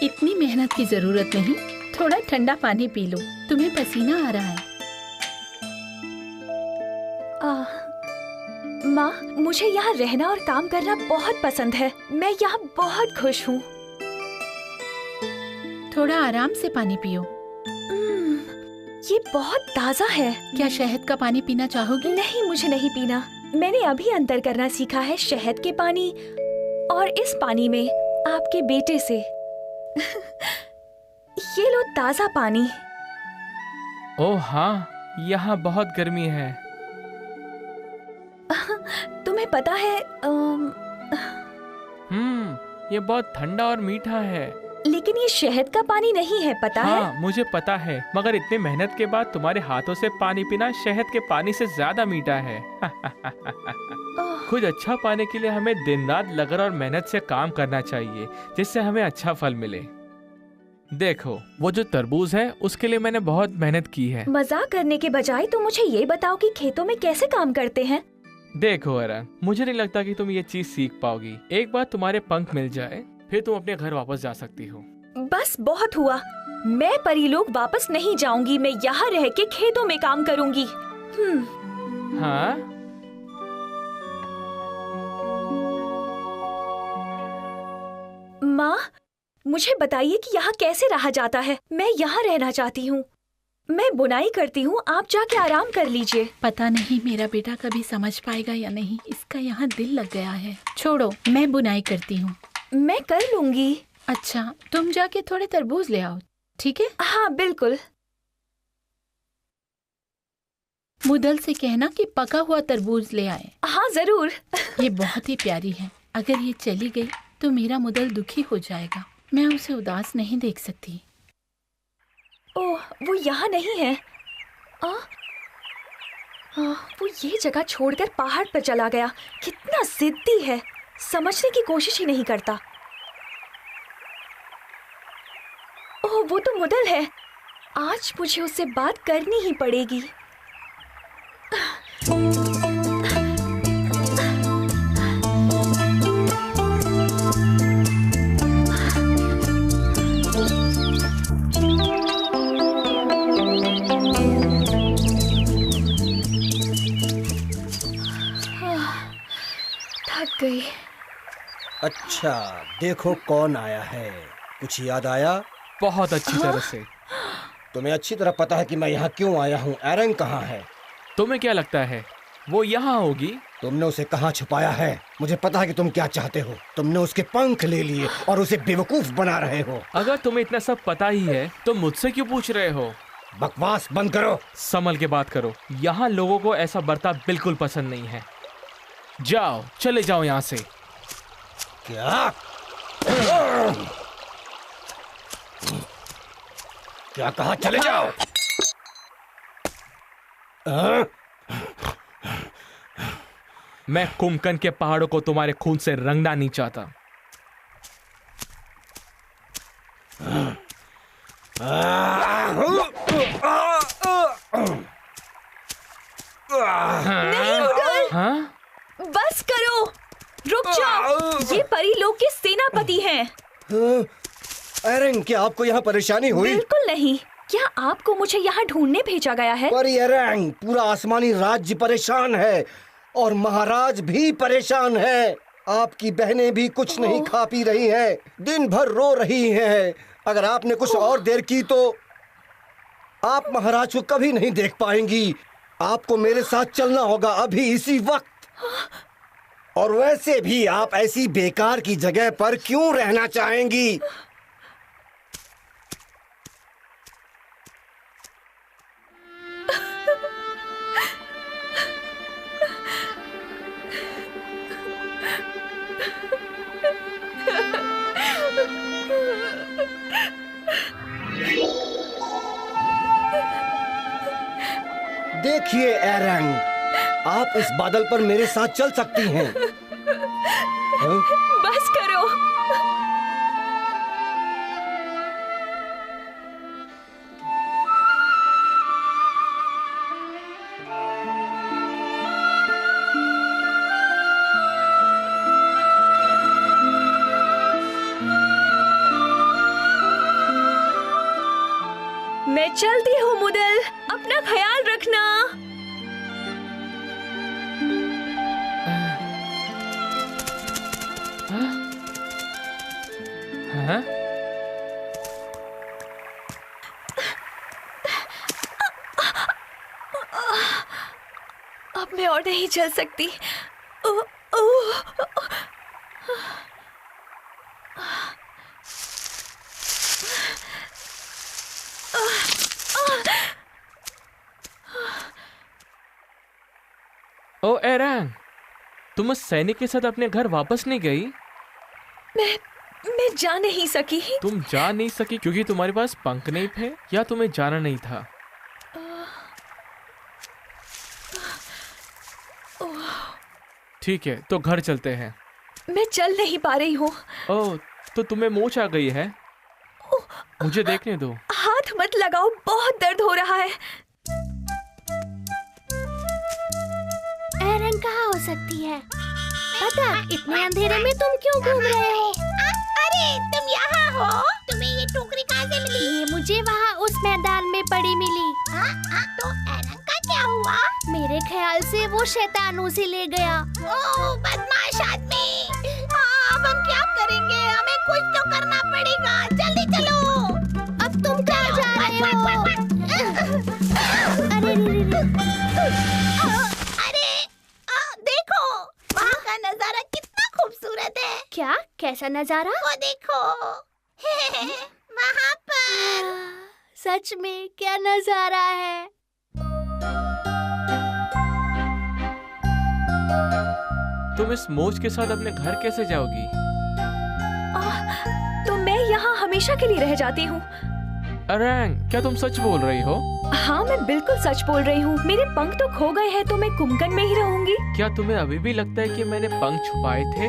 C: इतनी मेहनत की जरूरत नहीं। थोड़ा ठंडा पानी पी लो, तुम्हें पसीना आ रहा है।
G: माँ, मुझे यहाँ रहना और काम करना बहुत पसंद है। मैं यहाँ बहुत खुश हूँ।
C: थोड़ा आराम से पानी पियो।
G: ये बहुत ताज़ा है।
C: क्या शहद का पानी पीना चाहोगी?
G: नहीं, मुझे नहीं पीना। मैंने अभी अंतर करना सीखा है शहद के पानी और इस पानी में आपके बेटे से। ये लो ताज़ा पानी।
A: ओह हाँ, यहाँ बहुत गर्मी है।
G: तुम्हें पता है
A: ये बहुत ठंडा और मीठा है।
G: लेकिन ये शहद का पानी नहीं है, पता है?
A: हाँ मुझे पता है, मगर इतनी मेहनत के बाद तुम्हारे हाथों से पानी पीना शहद के पानी से ज्यादा मीठा है। कुछ अच्छा पाने के लिए हमें दिन रात लगन और मेहनत से काम करना चाहिए, जिससे हमें अच्छा फल मिले। देखो वो जो तरबूज है उसके लिए मैंने बहुत मेहनत की है।
G: मजाक करने के बजाय तुम मुझे ये बताओ कि खेतों में कैसे काम करते हैं।
A: देखो एरन, मुझे नहीं लगता कि तुम ये चीज सीख पाओगी। एक बार तुम्हारे पंख मिल जाए फिर तुम अपने घर वापस जा सकती हो।
G: बस बहुत हुआ, मैं परीलोक वापस नहीं जाऊंगी। मैं यहाँ रह के खेतों में काम करूंगी।
A: हाँ
G: माँ, मुझे बताइए कि यहाँ कैसे रहा जाता है। मैं यहाँ रहना चाहती हूँ। मैं बुनाई करती हूँ, आप जाके आराम कर लीजिए।
C: पता नहीं मेरा बेटा कभी समझ पाएगा या नहीं। इसका यहाँ दिल लग गया है। छोड़ो, मैं बुनाई करती हूँ।
G: मैं कर लूंगी।
C: अच्छा, तुम जाके थोड़े तरबूज ले आओ, ठीक है?
G: हाँ बिल्कुल।
C: मुदल से कहना कि पका हुआ तरबूज ले आए।
G: हाँ जरूर।
C: ये बहुत ही प्यारी है। अगर ये चली गई तो मेरा मुदल दुखी हो जाएगा। मैं उसे उदास नहीं देख सकती।
G: ओह, वो यहाँ नहीं है। वो ये जगह छोड़कर पहाड़ पर चला गया। कितना जिद्दी है, समझने की कोशिश ही नहीं करता। ओह, वो तो मुदल है। आज मुझे उससे बात करनी ही पड़ेगी। थक गई।
B: अच्छा, देखो कौन आया है। कुछ याद आया?
A: बहुत अच्छी तरह से।
B: तुम्हें अच्छी तरह पता है कि मैं यहाँ क्यों आया हूँ। एरन कहाँ है?
A: तुम्हें क्या लगता है वो यहाँ होगी?
B: तुमने उसे कहाँ छुपाया है? मुझे पता है कि तुम क्या चाहते हो। तुमने उसके पंख ले लिए और उसे बेवकूफ बना रहे हो।
A: अगर तुम्हें इतना सब पता ही है तो मुझसे क्यों पूछ रहे हो?
B: बकवास बंद करो।
A: संभल के बात करो। यहाँ लोगों को ऐसा बर्ताव बिल्कुल पसंद नहीं है। जाओ, चले जाओ यहाँ से।
B: क्या? क्या कहा? चले जाओ।
A: मैं कुमकन के पहाड़ों को तुम्हारे खून से रंगना नहीं चाहता।
G: नहीं मुगल,
A: हाँ?
G: बस करो, रुक जाओ। ये परीलोक के सेनापति हैं।
B: एरन, क्या आपको यहाँ परेशानी हुई?
G: बिल्कुल नहीं। क्या आपको मुझे यहाँ ढूंढने भेजा गया है?
B: पर एरन, पूरा आसमानी राज्य परेशान है और महाराज भी परेशान है। आपकी बहनें भी कुछ नहीं खा पी रही हैं, दिन भर रो रही हैं। अगर आपने कुछ और देर की तो आप महाराज को कभी नहीं देख पाएंगी। आपको मेरे साथ चलना होगा अभी इसी वक्त। और वैसे भी आप ऐसी बेकार की जगह पर क्यों रहना चाहेंगी? देखिए एरन, आप इस बादल पर मेरे साथ चल सकती हैं।
G: बस करो। मैं चलती हूँ मुदल, अपना ख्याल रखना।
A: हाँ?
G: अब मैं और नहीं चल सकती।
A: ओ एरन, तुम उस सैनिक के साथ अपने घर वापस नहीं गई?
G: मैं जा नहीं सकी।
A: तुम जा नहीं सकी क्योंकि तुम्हारे पास पंख नहीं थे या तुम्हें जाना नहीं था? ठीक है, तो घर चलते हैं।
G: मैं चल नहीं पा रही हूँ।
A: ओह, तो तुम्हें मोच आ गई है? मुझे देखने दो।
G: हाथ मत लगाओ, बहुत दर्द हो रहा है।
E: एरन कहाँ हो सकती है? पता, इतने अंधेरे में तुम क्यों घूम रहे हो?
D: अरे तुम यहाँ हो? तुम्हें ये टोकरी कहाँ से मिली?
E: ये मुझे वहाँ उस मैदान में पड़ी मिली।
D: तो एरन का क्या हुआ?
E: मेरे ख्याल से वो शैतान उसे ले गया।
D: ओह बदमाश आदमी! अब हम क्या करेंगे? हमें कुछ तो करना पड़ेगा। जल्दी चलो।
E: अब तुम कहाँ जा रहे हो?
D: अरे देखो, वहाँ का नजारा कितना खूबसूरत है।
E: क्या? कैसा नजारा?
D: वो देखो वहाँ पर।
E: सच में क्या नजारा है?
A: तुम इस मोच के साथ अपने घर कैसे जाओगी?
G: तो मैं यहाँ हमेशा के लिए रह जाती हूँ।
A: एरन, क्या तुम सच बोल रही हो?
G: हाँ, मैं बिल्कुल सच बोल रही हूँ। मेरे पंख तो खो गए हैं, तो मैं कुंभकर्ण में ही रहूंगी।
A: क्या तुम्हें अभी भी लगता है कि मैंने पंख छुपाए थे?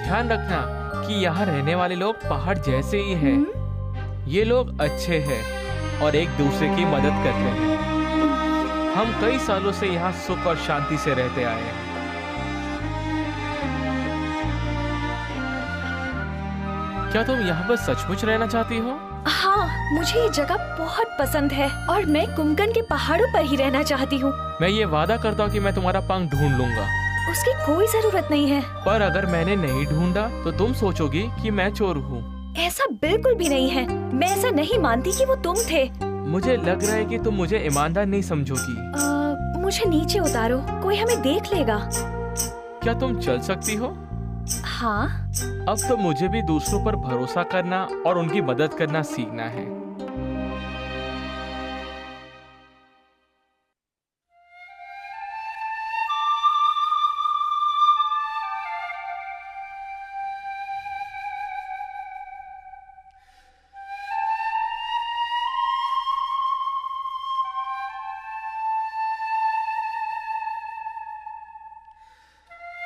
A: ध्यान रखना कि यहाँ रहने वाले लोग पहाड़ जैसे ही हैं। ये लोग अच्छे हैं और एक दूसरे की मदद करते हैं। हम कई सालों से यहाँ सुख और शांति से रहते आए हैं। क्या तुम यहाँ पर सचमुच रहना चाहती हो?
G: हाँ, मुझे ये जगह बहुत पसंद है और मैं कुंभकर्ण के पहाड़ों पर ही रहना चाहती हूँ।
A: मैं ये वादा करता हूँ कि मैं तुम्हारा पंख ढूंढ लूंगा।
G: उसकी कोई जरूरत नहीं है।
A: पर अगर मैंने नहीं ढूंढा तो तुम सोचोगी कि मैं चोर हूँ।
G: ऐसा बिल्कुल भी नहीं है। मैं ऐसा नहीं मानती कि वो तुम थे।
A: मुझे लग रहा है कि तुम मुझे ईमानदार नहीं समझोगी।
G: मुझे नीचे उतारो, कोई हमें देख लेगा।
A: क्या तुम चल सकती हो?
G: हाँ।
A: अब तो मुझे भी दूसरों पर भरोसा करना और उनकी मदद करना सीखना है।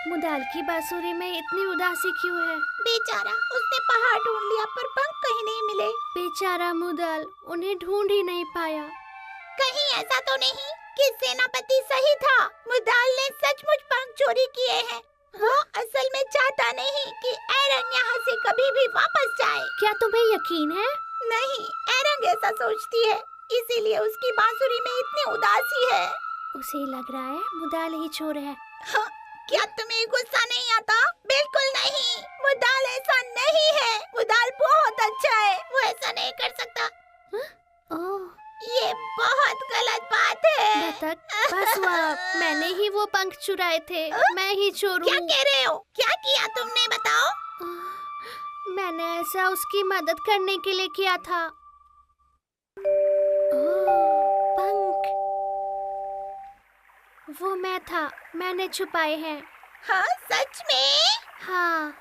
E: मुदाल की बांसुरी में इतनी उदासी क्यों है?
D: बेचारा, उसने पहाड़ ढूंढ लिया पर पंख कहीं नहीं मिले।
E: बेचारा मुदाल, उन्हें ढूंढ ही नहीं पाया।
D: कहीं ऐसा तो नहीं कि सेनापति सही था? मुदाल ने सचमुच पंख चोरी किए हैं। वो असल में चाहता नहीं कि एरन यहाँ से कभी भी वापस जाए।
E: क्या तुम्हें यकीन है?
D: नहीं, एरन ऐसा सोचती है, इसीलिए उसकी बांसुरी में इतनी उदासी है।
E: उसे लग रहा है मुदाल ही चोर है।
D: हाँ, क्या तुम्हें गुस्सा नहीं आता? बिल्कुल नहीं, मुदाल ऐसा नहीं है। मुदाल बहुत अच्छा है, वो ऐसा नहीं कर सकता। ये बहुत गलत बात है।
E: बतख, बस हुआ, मैंने ही वो पंख चुराए थे। मैं ही चोर हूँ।
D: क्या कह रहे हो? क्या किया तुमने, बताओ?
E: मैंने ऐसा उसकी मदद करने के लिए किया था। पंख, वो मैं था, मैंने छुपाए हैं।
D: हाँ, सच में?
E: हाँ।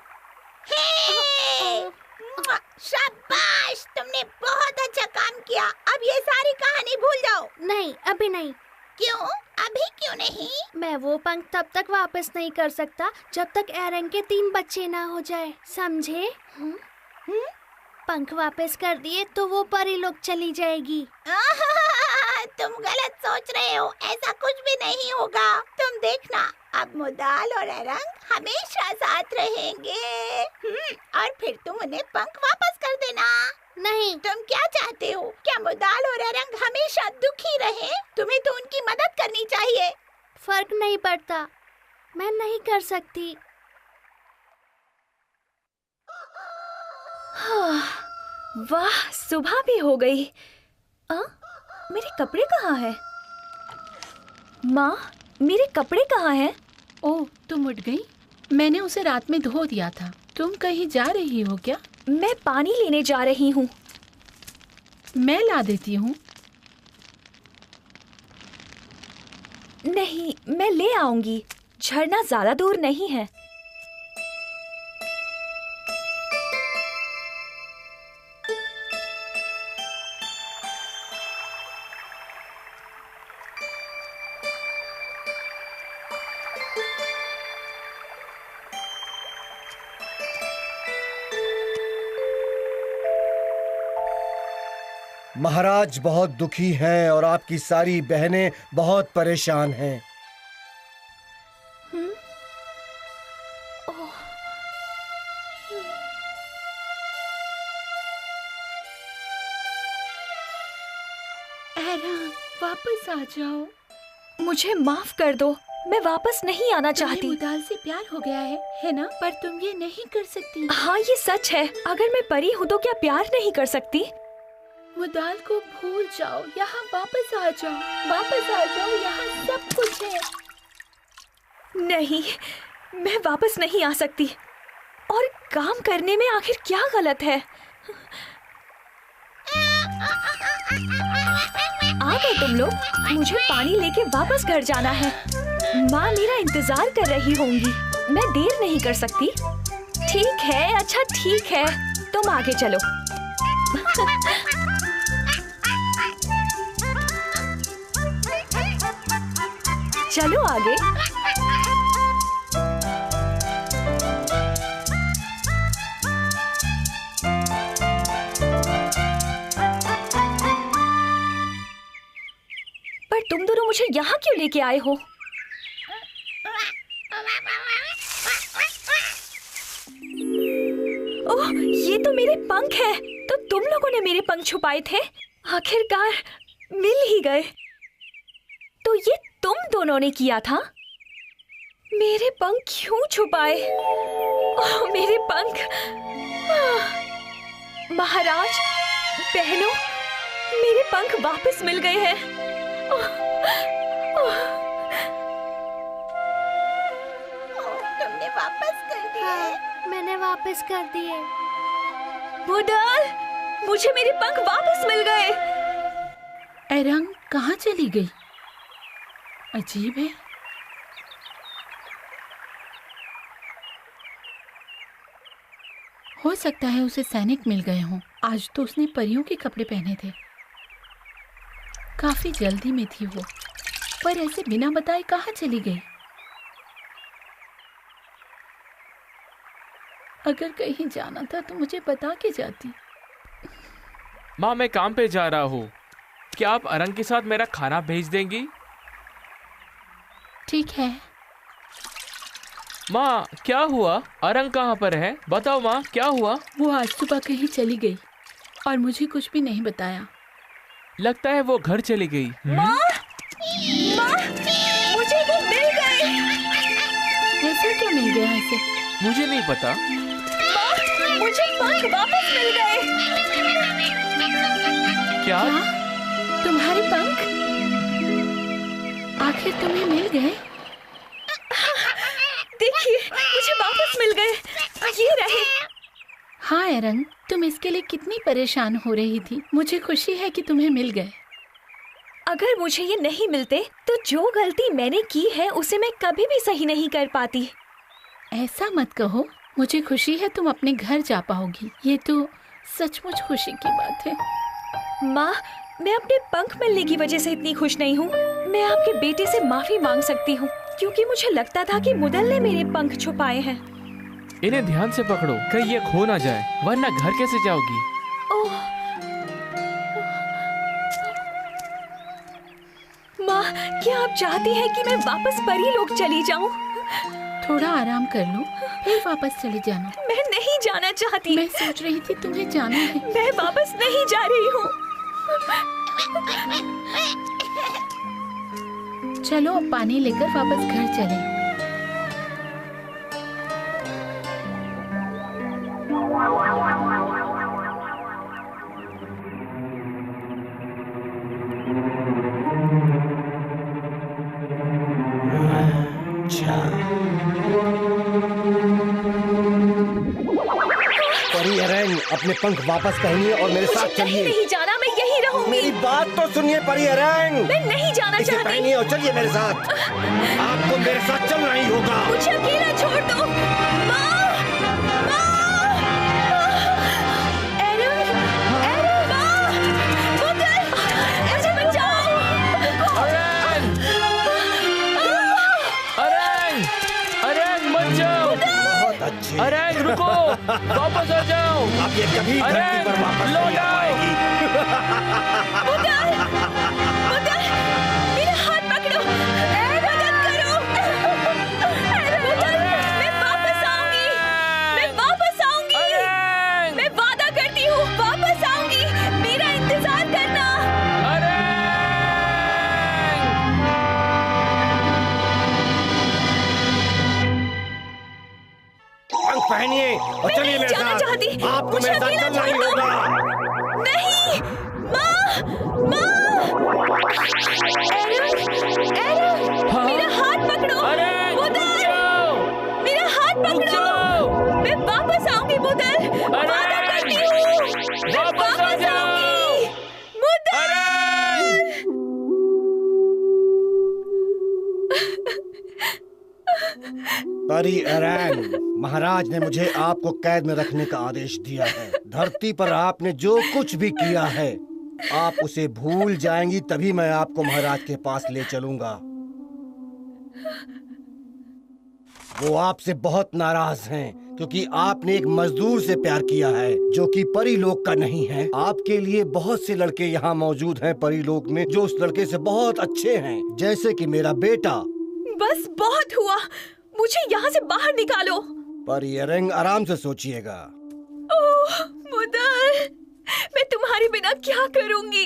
D: शाबाश, तुमने बहुत अच्छा काम किया। अब ये सारी कहानी भूल जाओ।
E: नहीं, अभी नहीं।
D: क्यों? अभी क्यों नहीं?
E: मैं वो पंख तब तक वापस नहीं कर सकता जब तक एरन के 3 बच्चे ना हो जाए, समझे? पंख वापस कर दिए तो वो परी लोग चली जाएगी।
D: तुम गलत सोच रहे हो, ऐसा कुछ भी नहीं होगा। तुम देखना, अब मुदाल और एरन हमेशा साथ रहेंगे। और फिर तुम उन्हें पंख वापस कर देना।
E: नहीं।
D: तुम क्या चाहते हो? क्या मुदाल और एरन हमेशा दुखी रहे? तुम्हें तो उनकी मदद करनी चाहिए।
E: फर्क नहीं पड़ता, मैं नहीं कर सकती।
G: वाह, सुबह भी हो गई। मेरे कपड़े कहाँ हैं? माँ, मेरे कपड़े कहाँ हैं?
C: ओह, तुम उठ गई? मैंने उसे रात में धो दिया था। तुम कहीं जा रही हो क्या?
G: मैं पानी लेने जा रही हूँ।
C: मैं ला देती हूँ।
G: नहीं, मैं ले आऊंगी। झरना ज्यादा दूर नहीं है।
B: महाराज बहुत दुखी हैं और आपकी सारी बहनें बहुत परेशान हैं।
C: एरन, वापस आ जाओ।
G: मुझे माफ कर दो, मैं वापस नहीं आना
C: तुम्हें
G: चाहती।
C: मुदाल से प्यार हो गया है ना? पर तुम ये नहीं कर सकती।
G: हाँ, ये सच है। अगर मैं परी हूँ तो क्या प्यार नहीं कर सकती?
C: मुदाल को भूल जाओ, यहाँ वापस आ जाओ, वापस आ जाओ, यहाँ सब कुछ है।
G: नहीं, मैं वापस नहीं आ सकती। और काम करने में आखिर क्या गलत है? आ गए तुम लोग। मुझे पानी लेके वापस घर जाना है। माँ मेरा इंतजार कर रही होंगी। मैं देर नहीं कर सकती। ठीक है, अच्छा ठीक है, तुम आगे चलो। चलो आगे। पर तुम दोनों मुझे यहाँ क्यों लेके आए हो? ओह, ये तो मेरे पंख हैं। तो तुम लोगों ने मेरे पंख छुपाए थे। आखिरकार मिल ही गए। तो ये तुम दोनों ने किया था? मेरे पंख क्यों छुपाए? ओह, मेरे पंख। महाराज, बहनों, मेरे पंख वापस मिल गए हैं।
D: तुमने वापस कर दिए?
E: हाँ, मैंने वापस कर दिए।
G: मुदाल, मुझे मेरे पंख वापस मिल गए।
C: एरंग कहाँ चली गई? अजीब है। हो सकता है उसे सैनिक मिल गए हों। आज तो उसने परियों के कपड़े पहने थे। काफी जल्दी में थी वो, पर ऐसे बिना बताए कहाँ चली गई? अगर कहीं जाना था तो मुझे बता के जाती।
A: माँ, मैं काम पे जा रहा हूँ। क्या आप अरंग के साथ मेरा खाना भेज देंगी?
C: ठीक है।
A: माँ, क्या हुआ? अरंग कहाँ पर है? बताओ माँ, क्या हुआ?
C: वो आज सुबह कहीं चली गई और मुझे कुछ भी नहीं बताया।
A: लगता है वो घर चली गई।
G: माँ, मुझे वो मिल गए।
C: ऐसा क्या मिल गया ऐसे?
A: मुझे नहीं पता।
G: माँ, मुझे पंख वापस मिल गए।
A: क्या?
C: तुम्हारे पंख आखिर तुम्हें मिल गए?
G: देखिए, मुझे वापस मिल गए। ये रहे।
C: हाँ एरंग, तुम इसके लिए कितनी परेशान हो रही थी। मुझे खुशी है कि तुम्हें मिल गए।
G: अगर मुझे ये नहीं मिलते तो जो गलती मैंने की है उसे मैं कभी भी सही नहीं कर पाती।
C: ऐसा मत कहो। मुझे खुशी है तुम अपने घर जा पाओगी। ये तो सचमुच खुशी की बात है।
G: माँ, मैं अपने पंख मिलने की वजह से इतनी खुश नहीं हूँ। मैं आपके बेटे से माफी मांग सकती हूँ, क्योंकि मुझे लगता था कि मुदल ने मेरे पंख छुपाए हैं।
A: इन्हें ध्यान से पकड़ो, कहीं ये खो ना जाए, वरना घर कैसे जाओगी?
G: ओह, माँ, क्या आप चाहती हैं कि मैं वापस परी लोग चली जाऊँ?
C: थोड़ा आराम कर लो, फिर वापस चले जाना।
G: मैं नहीं जाना चाहती।
C: मैं सोच रही थी तुम्हें जाना है।
G: मैं वापस नहीं जा रही हूँ।
C: चलो अब पानी लेकर वापस घर चलें।
B: परी एरंग, अपने पंख वापस पहनिए और मेरे साथ चलिए।
G: नहीं जाना, मैं यहीं रहूंगी।
B: मेरी बात तो सुनिए परी एरंग।
G: मैं नहीं जाना
B: इसे
G: चाहती।
B: पहनिए और चलिए मेरे साथ। आपको मेरे साथ चलना ही होगा।
G: मुझे अकेला छोड़ दो। माँ! एरन! एरन! माँ! मुदल! मुझे बचाओ!
A: अरंग! अरंग! अरंग, मत जाओ!
B: बहुत अच्छे।
A: अरंग, रुको! वापस आ जाओ!
B: आप ये कभी धरती पर वापस नहीं आ पाएगी। और चलिए मेरे साथ। आपको मेरे साथ चलना ही होगा।
G: नहीं, माँ, माँ,
A: हाँ?
G: मेरा हाथ पकड़ो।
A: अरे
G: बुदल, मेरा हाथ पकड़ो। मैं वापस आऊंगी बुदल, वादा करती हूँ। मैं
A: वापस आ जाओ।
G: आऊंगी बुदल।
B: परी एरेंग, महाराज ने मुझे आपको कैद में रखने का आदेश दिया है। धरती पर आपने जो कुछ भी किया है, आप उसे भूल जाएंगी, तभी मैं आपको महाराज के पास ले चलूंगा। वो आपसे बहुत नाराज हैं क्योंकि आपने एक मजदूर से प्यार किया है जो कि परीलोक का नहीं है। आपके लिए बहुत से लड़के यहाँ मौजूद हैं परीलोक में जो उस लड़के से बहुत अच्छे हैं, जैसे कि मेरा बेटा।
G: बस बहुत हुआ, मुझे यहाँ से बाहर निकालो।
B: परी एरेंग, आराम से सोचिएगा।
G: ओह बुदल, मैं तुम्हारे बिना क्या करूंगी?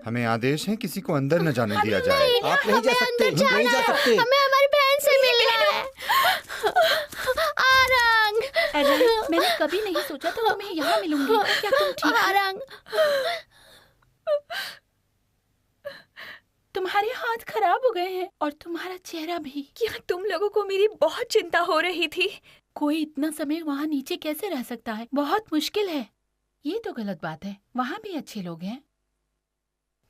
F: हमें आदेश है किसी को अंदर न जाने दिया जाए।
B: आप नहीं जा सकते, नहीं जा सकते।
E: हमें हमारी बहन से मिलना है। आरंग,
C: मैंने कभी नहीं सोचा था तुम्हें यहाँ मिलूंगी। क्या तुम ठीक हो?
E: आरंग,
C: तुम्हारे हाथ खराब हो गए हैं और तुम्हारा चेहरा भी।
G: क्या तुम लोगों को मेरी बहुत चिंता हो रही थी?
C: कोई इतना समय वहाँ नीचे कैसे रह सकता है? बहुत मुश्किल है। ये तो गलत बात है। वहाँ भी अच्छे लोग हैं।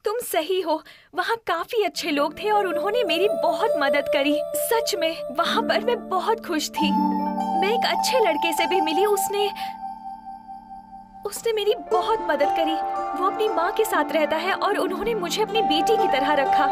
G: तुम सही हो, वहाँ काफी अच्छे लोग थे और उन्होंने मेरी बहुत मदद करी। सच में वहाँ पर मैं बहुत खुश थी। मैं एक अच्छे लड़के से भी मिली, उसने मेरी बहुत मदद करी। वो अपनी माँ के साथ रहता है और उन्होंने मुझे अपनी बेटी की तरह रखा।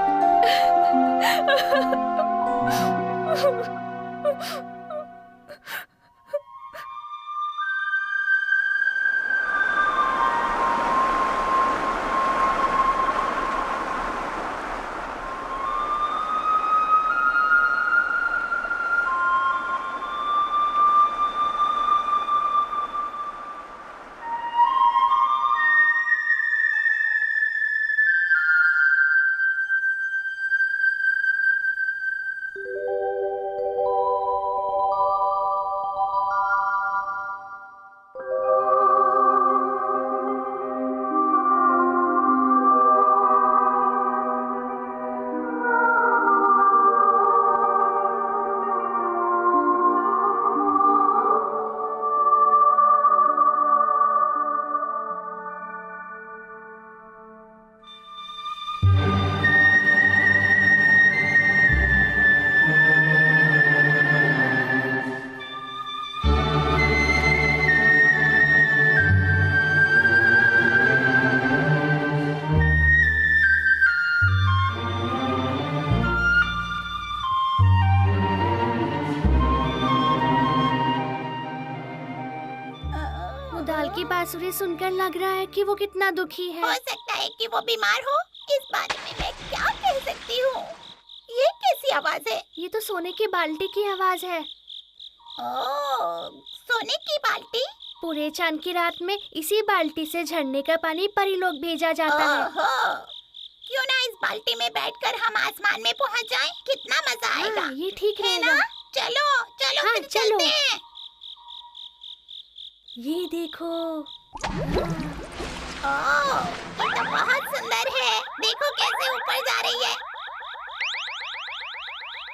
E: की बांसुरी सुनकर लग रहा है कि वो कितना दुखी है।
D: हो सकता है कि वो बीमार हो। इस बारे में मैं क्या कह सकती हूँ? ये कैसी आवाज है?
E: ये तो सोने की बाल्टी की आवाज है।
D: ओह, सोने की बाल्टी?
E: पूरे चांद की रात में इसी बाल्टी से झरने का पानी परीलोक भेजा जाता है।
D: क्यों ना इस बाल्टी में बैठकर हम आसमान में पहुँच जाएं? कितना मजा आएगा।
E: हाँ, ये ठीक
D: है
E: रहेगा।
D: ना? चलो चलो
E: हाँ,
D: फिर
E: चलो।
D: चलते हैं।
E: ये देखो।
D: ओह, ये तो बहुत सुंदर है। देखो कैसे ऊपर जा रही है।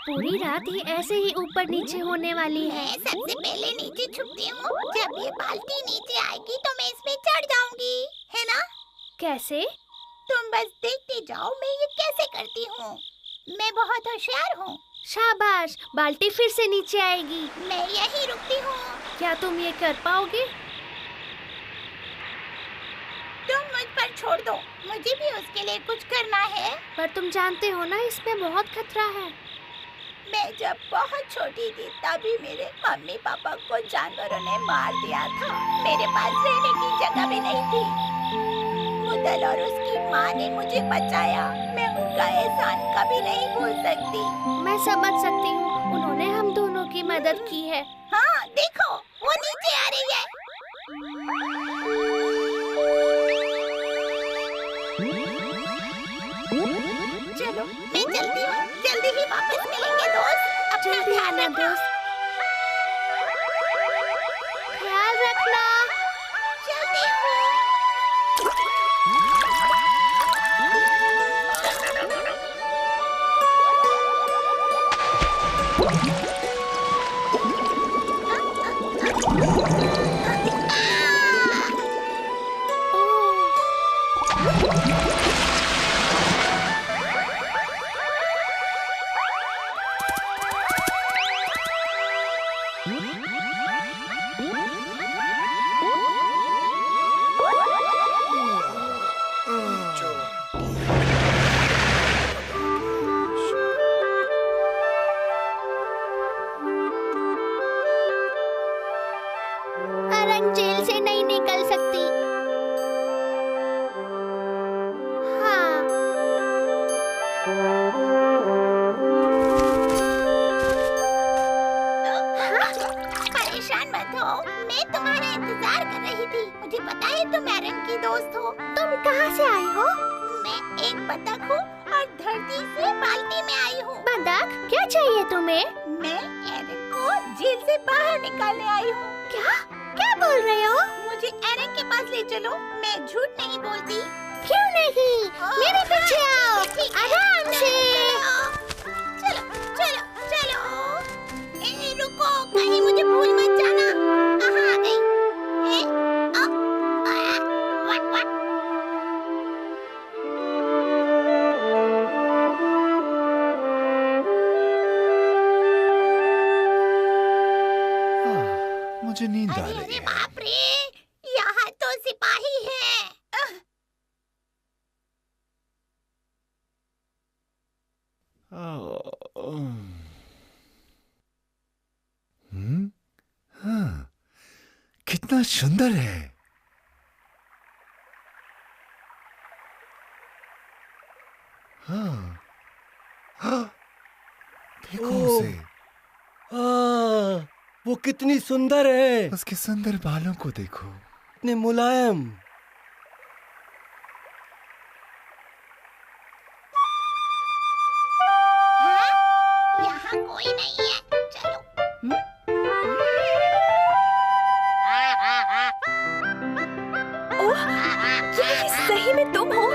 E: पूरी रात ही ऐसे ही ऊपर नीचे होने वाली है।
D: मैं सबसे पहले नीचे छुपती हूँ। जब ये बाल्टी नीचे आएगी तो मैं इसमें चढ़ जाऊंगी, है ना?
E: कैसे?
D: तुम बस देखते जाओ मैं ये कैसे करती हूँ। मैं बहुत होशियार हूँ।
E: शाबाश, बाल्टी फिर से नीचे आएगी।
D: मैं यहीं रुकती हूँ।
E: क्या तुम ये कर पाओगे?
D: तुम मुझ पर छोड़ दो, मुझे भी उसके लिए कुछ करना है।
E: पर तुम जानते हो ना इसमें बहुत खतरा है।
D: मैं जब बहुत छोटी थी तभी मेरे मम्मी पापा को जानवरों ने मार दिया था। मेरे पास रहने की जगह भी नहीं थी। मुदल और उसकी माँ ने मुझे बचाया। मैं उनका एहसान कभी नहीं भूल सकती।
E: मैं समझ सकती हूँ, उन्होंने हम दोनों की मदद की है।
D: हाँ देखो, वो नीचे आ रही है। चलो मैं चलती हूँ। जल्दी ही वापस मिलेंगे दोस्त। अपना
E: जल्दी
D: ध्यान
E: आना
D: रखना।
E: दोस्त। जेल से नहीं निकल सकती। हाँ।
D: परेशान मत हो, मैं तुम्हारा इंतजार कर रही थी। मुझे पता है तुम एरन की दोस्त हो।
E: तुम कहाँ से आए हो?
D: मैं एक बतख हूँ और धरती से बाल्टी में आई हूँ।
E: बतख, क्या चाहिए तुम्हें?
D: मैं एरन को जेल से बाहर निकालने आई हूँ।
E: क्या क्या बोल रहे हो?
D: मुझे एरन के पास ले चलो, मैं झूठ नहीं बोलती।
E: क्यों नहीं? मेरे पीछे आओ, आराम से।
D: चलो चलो चलो। रुको, कहीं मुझे भूल मत जाना। कहाँ आ गई? व्हाट?
F: मुझे नींद आ
D: अरे
F: रही
D: अरे
F: है।
D: बाप रे, यहाँ तो सिपाही हैं।
F: हाँ, कितना सुंदर है। हाँ, हाँ, देखो
B: ओह।
F: उसे,
B: वो कितनी सुंदर है,
F: उसके सुंदर बालों को देखो।
B: इतने मुलायम।
D: यहाँ कोई नहीं है, चलो।
G: ओह, क्या ये सही में तुम हो?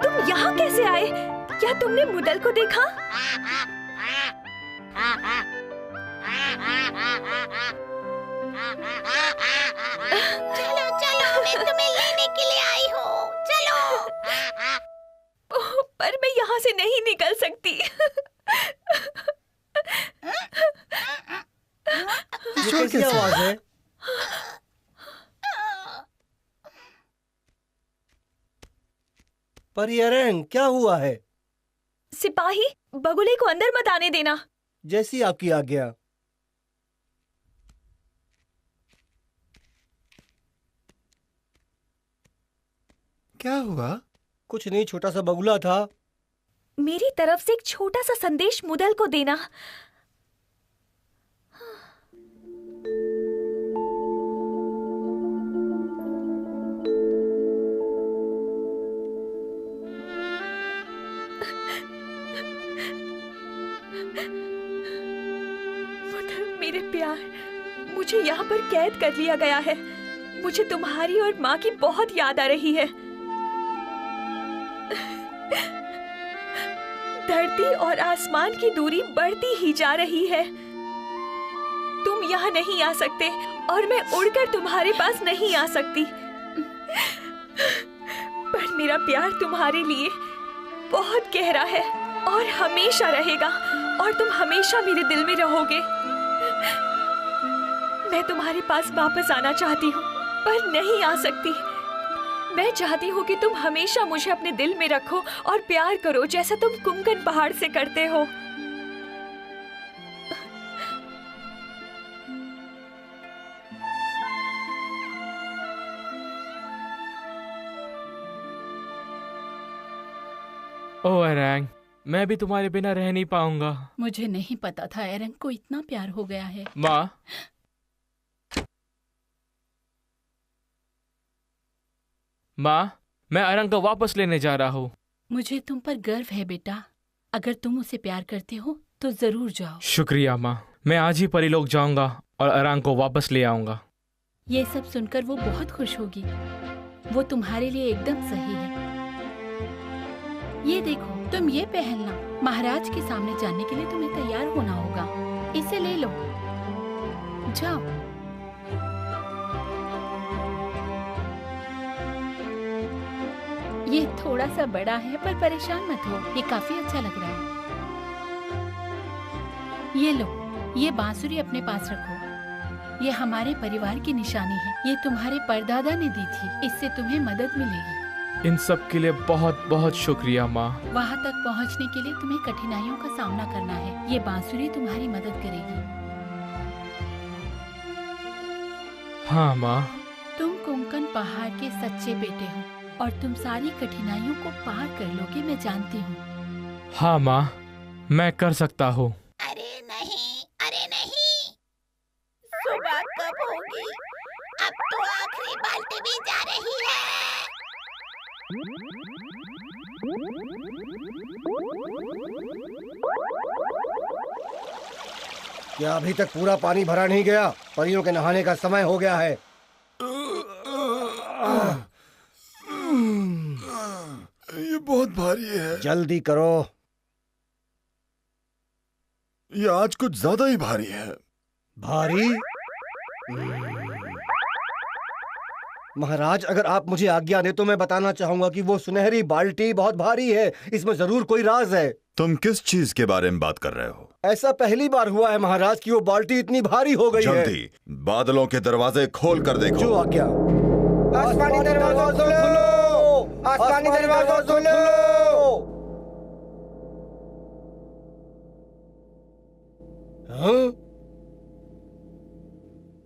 G: तुम यहाँ कैसे आए? क्या तुमने मुदल को देखा?
D: चलो चलो, मैं तुम्हें लेने के लिए आई हूँ, चलो।
G: ओह, पर मैं यहाँ से नहीं निकल सकती।
B: ये कैसी आवाज है? पर एरन, क्या हुआ है?
G: सिपाही, बगुले को अंदर मत आने देना।
B: जैसी आपकी आज्ञा।
F: क्या हुआ?
B: कुछ नहीं, छोटा सा बगुला था।
G: मेरी तरफ से एक छोटा सा संदेश मुदल को देना। मुदल, मेरे प्यार, मुझे यहाँ पर कैद कर लिया गया है। मुझे तुम्हारी और माँ की बहुत याद आ रही है। धरती और आसमान की दूरी बढ़ती ही जा रही है। तुम यहाँ नहीं आ सकते और मैं उड़कर तुम्हारे पास नहीं आ सकती। पर मेरा प्यार तुम्हारे लिए बहुत गहरा है और हमेशा रहेगा, और तुम हमेशा मेरे दिल में रहोगे। मैं तुम्हारे पास वापस आना चाहती हूँ, पर नहीं आ सकती। मैं चाहती हूँ कि तुम हमेशा मुझे अपने दिल में रखो और प्यार करो, जैसा तुम कुमकन पहाड़ से करते हो।
A: ओह एरन, मैं भी तुम्हारे बिना रह नहीं पाऊंगा।
C: मुझे नहीं पता था एरन को इतना प्यार हो गया है।
A: माँ, माँ, मैं एरन को वापस लेने जा रहा हूँ।
C: मुझे तुम पर गर्व है बेटा। अगर तुम उसे प्यार करते हो तो जरूर जाओ।
A: शुक्रिया माँ, मैं आज ही परीलोक जाऊंगा और एरन को वापस ले आऊंगा।
C: ये सब सुनकर वो बहुत खुश होगी। वो तुम्हारे लिए एकदम सही है। ये देखो, तुम ये पहनना। महाराज के सामने जाने के लिए तुम्हें तैयार होना होगा। इसे ले लो, जाओ। ये थोड़ा सा बड़ा है, पर परेशान मत हो, ये काफी अच्छा लग रहा है। ये लो, ये बांसुरी अपने पास रखो। ये हमारे परिवार की निशानी है। ये तुम्हारे परदादा ने दी थी। इससे तुम्हें मदद मिलेगी।
A: इन सब के लिए बहुत बहुत शुक्रिया माँ।
C: वहाँ तक पहुँचने के लिए तुम्हें कठिनाइयों का सामना करना है। ये बांसुरी तुम्हारी मदद करेगी।
A: हाँ माँ,
C: तुम कोंकण पहाड़ के सच्चे बेटे हो और तुम सारी कठिनाइयों को पार कर लोगे, मैं जानती हूँ।
A: हाँ माँ, मैं कर सकता हूँ।
D: अरे नहीं, सुबह कब होगी? अब तो आखिरी बाल्टी भी जा रही है।
B: क्या अभी तक पूरा पानी भरा नहीं गया? परियों के नहाने का समय हो गया है।
F: ये बहुत भारी है।
B: जल्दी करो।
F: ये आज कुछ ज्यादा ही भारी है।
B: भारी? महाराज, अगर आप मुझे आज्ञा दे तो मैं बताना चाहूंगा कि वो सुनहरी बाल्टी बहुत भारी है। इसमें जरूर कोई राज है।
F: तुम किस चीज के बारे में बात कर रहे हो?
B: ऐसा पहली बार हुआ है महाराज कि वो बाल्टी इतनी भारी हो गई है।
F: जल्दी बादलों के दरवाजे खोल कर देखो।
B: जो आज्ञा। आसमानी दरवाजा खोलो, आसमानी दरवाजा खोलो। हाँ?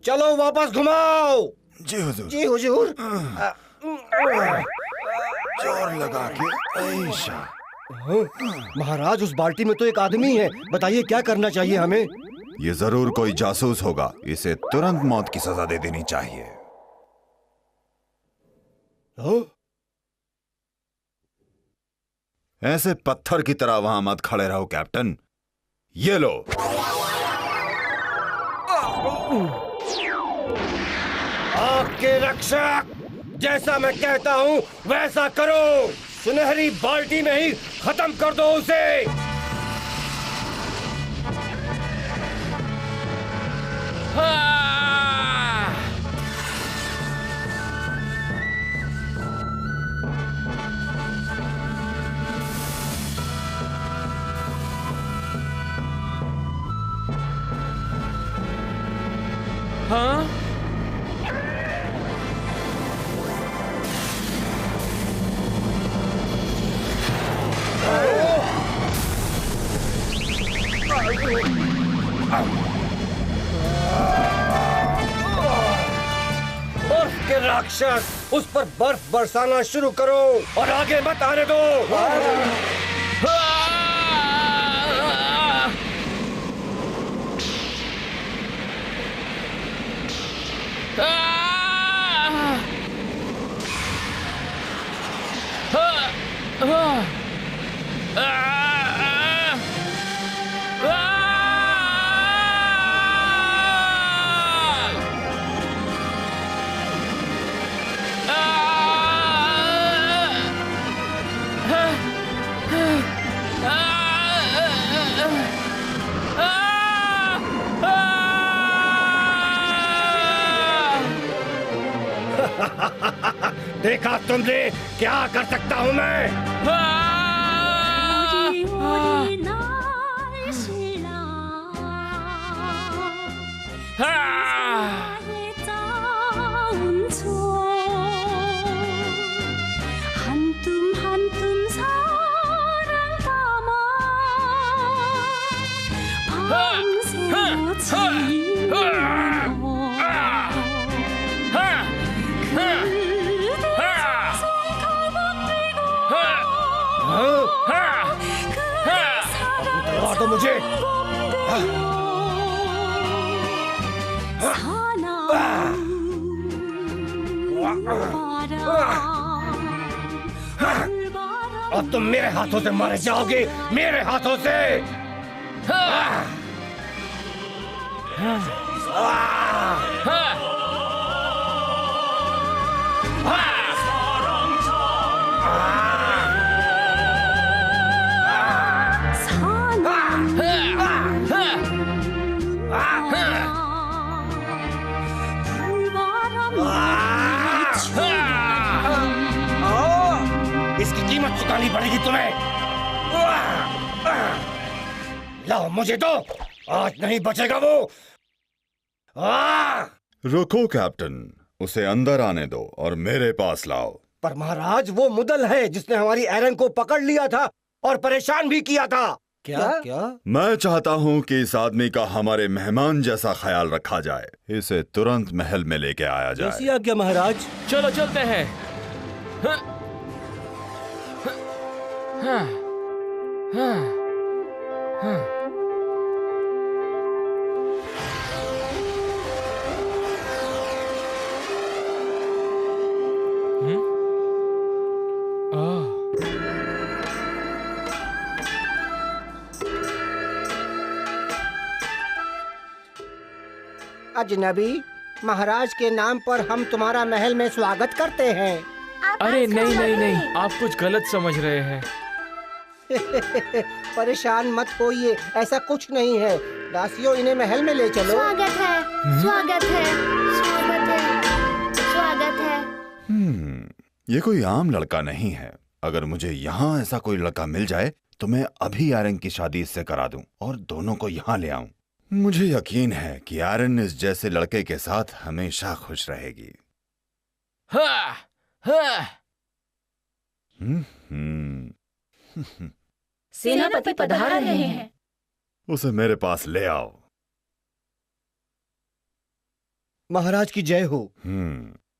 B: चलो वापस घुमाओ।
F: जी हुजूर।
B: जी हुजूर।
F: जोर लगा के ऐशा।
B: महाराज, उस बाल्टी में तो एक आदमी है। बताइए क्या करना चाहिए हमें?
F: ये जरूर कोई जासूस होगा। इसे तुरंत मौत की सजा दे देनी चाहिए। ऐसे पत्थर की तरह वहां मत खड़े रहो कैप्टन। ये लो।
B: आपके रक्षक, जैसा मैं कहता हूँ वैसा करो। सुनहरी बाल्टी में ही खत्म कर दो उसे।
A: हाँ?
B: बर्फ के राक्षस, उस पर बर्फ बरसाना शुरू करो और आगे मत आने दो। देखा तुमने क्या कर सकता हूँ मैं? तो मुझे अब तुम मेरे हाथों से मारे जाओगे, मेरे हाथों से। इसकी कीमत चुकानी पड़ेगी तुम्हें। लाओ मुझे दो, आज नहीं बचेगा वो।
F: रुको कैप्टन, उसे अंदर आने दो और मेरे पास लाओ।
B: पर महाराज, वो मुदल है जिसने हमारी एरन को पकड़ लिया था और परेशान भी किया था। क्या क्या?
F: मैं चाहता हूँ कि इस आदमी का हमारे मेहमान जैसा ख्याल रखा जाए। इसे तुरंत महल में लेके आया
B: जैसी
F: जाए।
B: आज्ञा महाराज।
A: चलो चलते हैं। हाँ, हाँ, हाँ, हाँ। आह,
J: अजनबी, महाराज के नाम पर हम तुम्हारा महल में स्वागत करते हैं।
A: अरे नहीं नहीं नहीं, आप कुछ गलत समझ रहे हैं।
J: परेशान मत होइए, ऐसा कुछ नहीं है। दासियों, इन्हें महल में ले चलो।
E: स्वागत है, स्वागत है, स्वागत है, स्वागत है।
F: ये कोई आम लड़का नहीं है। अगर मुझे यहाँ ऐसा कोई लड़का मिल जाए तो मैं अभी एरन की शादी इससे करा दूं और दोनों को यहाँ ले आऊं। मुझे यकीन है कि एरन इस जैसे लड़के के साथ हमेशा खुश रहेगी।
A: हाँ, हाँ।
I: सेनापति पधार रहे हैं।
F: उसे मेरे पास ले आओ।
B: महाराज की जय हो।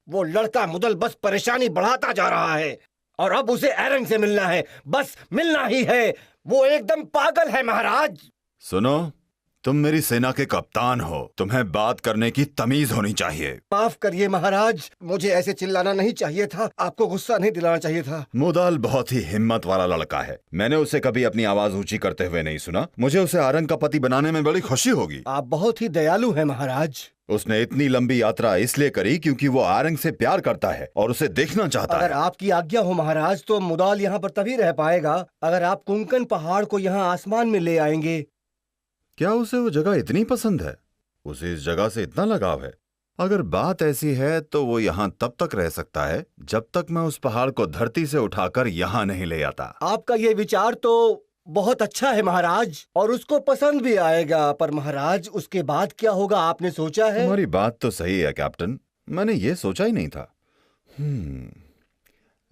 B: वो लड़का मुदल बस परेशानी बढ़ाता जा रहा है और अब उसे एरन से मिलना है, बस मिलना ही है। वो एकदम पागल है महाराज।
F: सुनो, तुम मेरी सेना के कप्तान हो, तुम्हें बात करने की तमीज होनी चाहिए।
B: माफ करिए महाराज, मुझे ऐसे चिल्लाना नहीं चाहिए था, आपको गुस्सा नहीं दिलाना चाहिए था।
F: मुदाल बहुत ही हिम्मत वाला लड़का है। मैंने उसे कभी अपनी आवाज ऊंची करते हुए नहीं सुना। मुझे उसे आरंग का पति बनाने में बड़ी खुशी होगी।
B: आप बहुत ही दयालु हैं महाराज।
F: उसने इतनी लंबी यात्रा इसलिए करी क्योंकि वो आरंग से प्यार करता है और उसे देखना चाहता
B: अगर
F: है।
B: आपकी आज्ञा हो महाराज तो मुदाल यहाँ पर तभी रह पाएगा अगर आप कुंकन पहाड़ को यहाँ आसमान में ले आएंगे।
F: क्या उसे वो जगह इतनी पसंद है? उसे इस जगह से इतना लगाव है? अगर बात ऐसी है तो वो यहाँ तब तक रह सकता है जब तक मैं उस पहाड़ को धरती से उठाकर यहाँ नहीं ले आता।
B: आपका ये विचार तो बहुत अच्छा है महाराज और उसको पसंद भी आएगा, पर महाराज उसके बाद क्या होगा आपने सोचा है?
F: तुम्हारी बात तो सही है कैप्टन, मैंने ये सोचा ही नहीं था।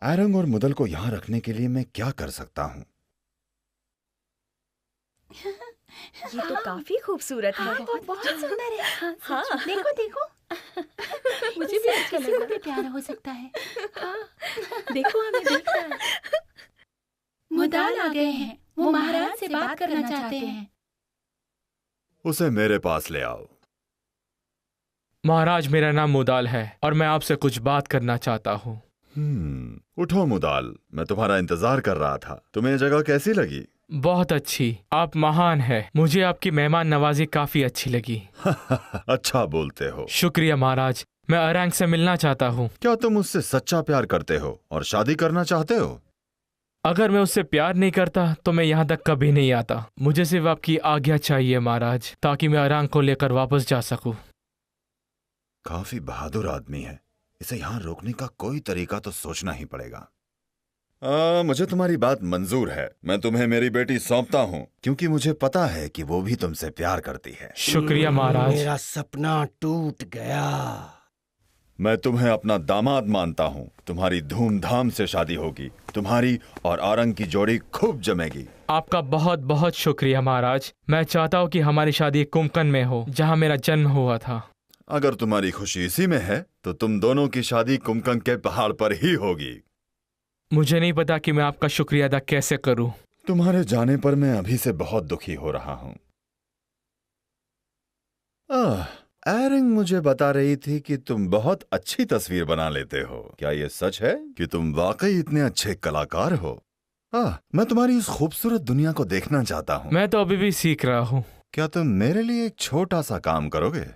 F: आरंग और मुदल को यहाँ रखने के लिए मैं क्या कर सकता हूँ?
G: ये तो काफी खूबसूरत है।
C: बहुत सुंदर है।
G: हाँ,
C: देखो देखो, मुझे भी अच्छा लगा। को भी प्यारा हो सकता है। हाँ, देखो हमें देख रहा है। मुदाल आ गए हैं, वो महाराज से बात करना चाहते हैं।
F: उसे मेरे पास ले आओ।
A: महाराज, मेरा नाम मुदाल है और मैं आपसे कुछ बात करना चाहता हूँ।
F: उठो मुदाल, मैं तुम्हारा इंतजार कर रहा था। तुम्हें ये जगह कैसी लगी?
A: बहुत अच्छी, आप महान हैं। मुझे आपकी मेहमान नवाजी काफी अच्छी लगी।
F: अच्छा बोलते हो।
A: शुक्रिया महाराज, मैं आरंग से मिलना चाहता हूँ।
F: क्या तुम उससे सच्चा प्यार करते हो और शादी करना चाहते हो?
A: अगर मैं उससे प्यार नहीं करता तो मैं यहाँ तक कभी नहीं आता। मुझे सिर्फ आपकी आज्ञा चाहिए महाराज, ताकि मैं आरंग को लेकर वापस जा सकूं।
F: काफी बहादुर आदमी है, इसे यहाँ रोकने का कोई तरीका तो सोचना ही पड़ेगा। मुझे तुम्हारी बात मंजूर है। मैं तुम्हें मेरी बेटी सौंपता हूँ क्योंकि मुझे पता है कि वो भी तुमसे प्यार करती है।
A: शुक्रिया महाराज।
B: मेरा सपना टूट गया।
F: मैं तुम्हें अपना दामाद मानता हूँ। तुम्हारी धूमधाम से शादी होगी, तुम्हारी और आरंग की जोड़ी खूब जमेगी।
A: आपका बहुत बहुत शुक्रिया महाराज। मैं चाहता हूँ कि हमारी शादी कुंकन में हो, जहाँ मेरा जन्म हुआ था।
F: अगर तुम्हारी खुशी इसी में है तो तुम दोनों की शादी कुंकन के पहाड़ पर ही होगी।
A: मुझे नहीं पता कि मैं आपका शुक्रिया अदा कैसे करूं।
F: तुम्हारे जाने पर मैं अभी से बहुत दुखी हो रहा हूं। एरिंग मुझे बता रही थी कि तुम बहुत अच्छी तस्वीर बना लेते हो। क्या ये सच है कि तुम वाकई इतने अच्छे कलाकार हो? मैं तुम्हारी इस खूबसूरत दुनिया को देखना चाहता हूँ।
A: मैं तो अभी भी सीख रहा हूँ।
F: क्या तुम मेरे लिए एक छोटा सा काम करोगे?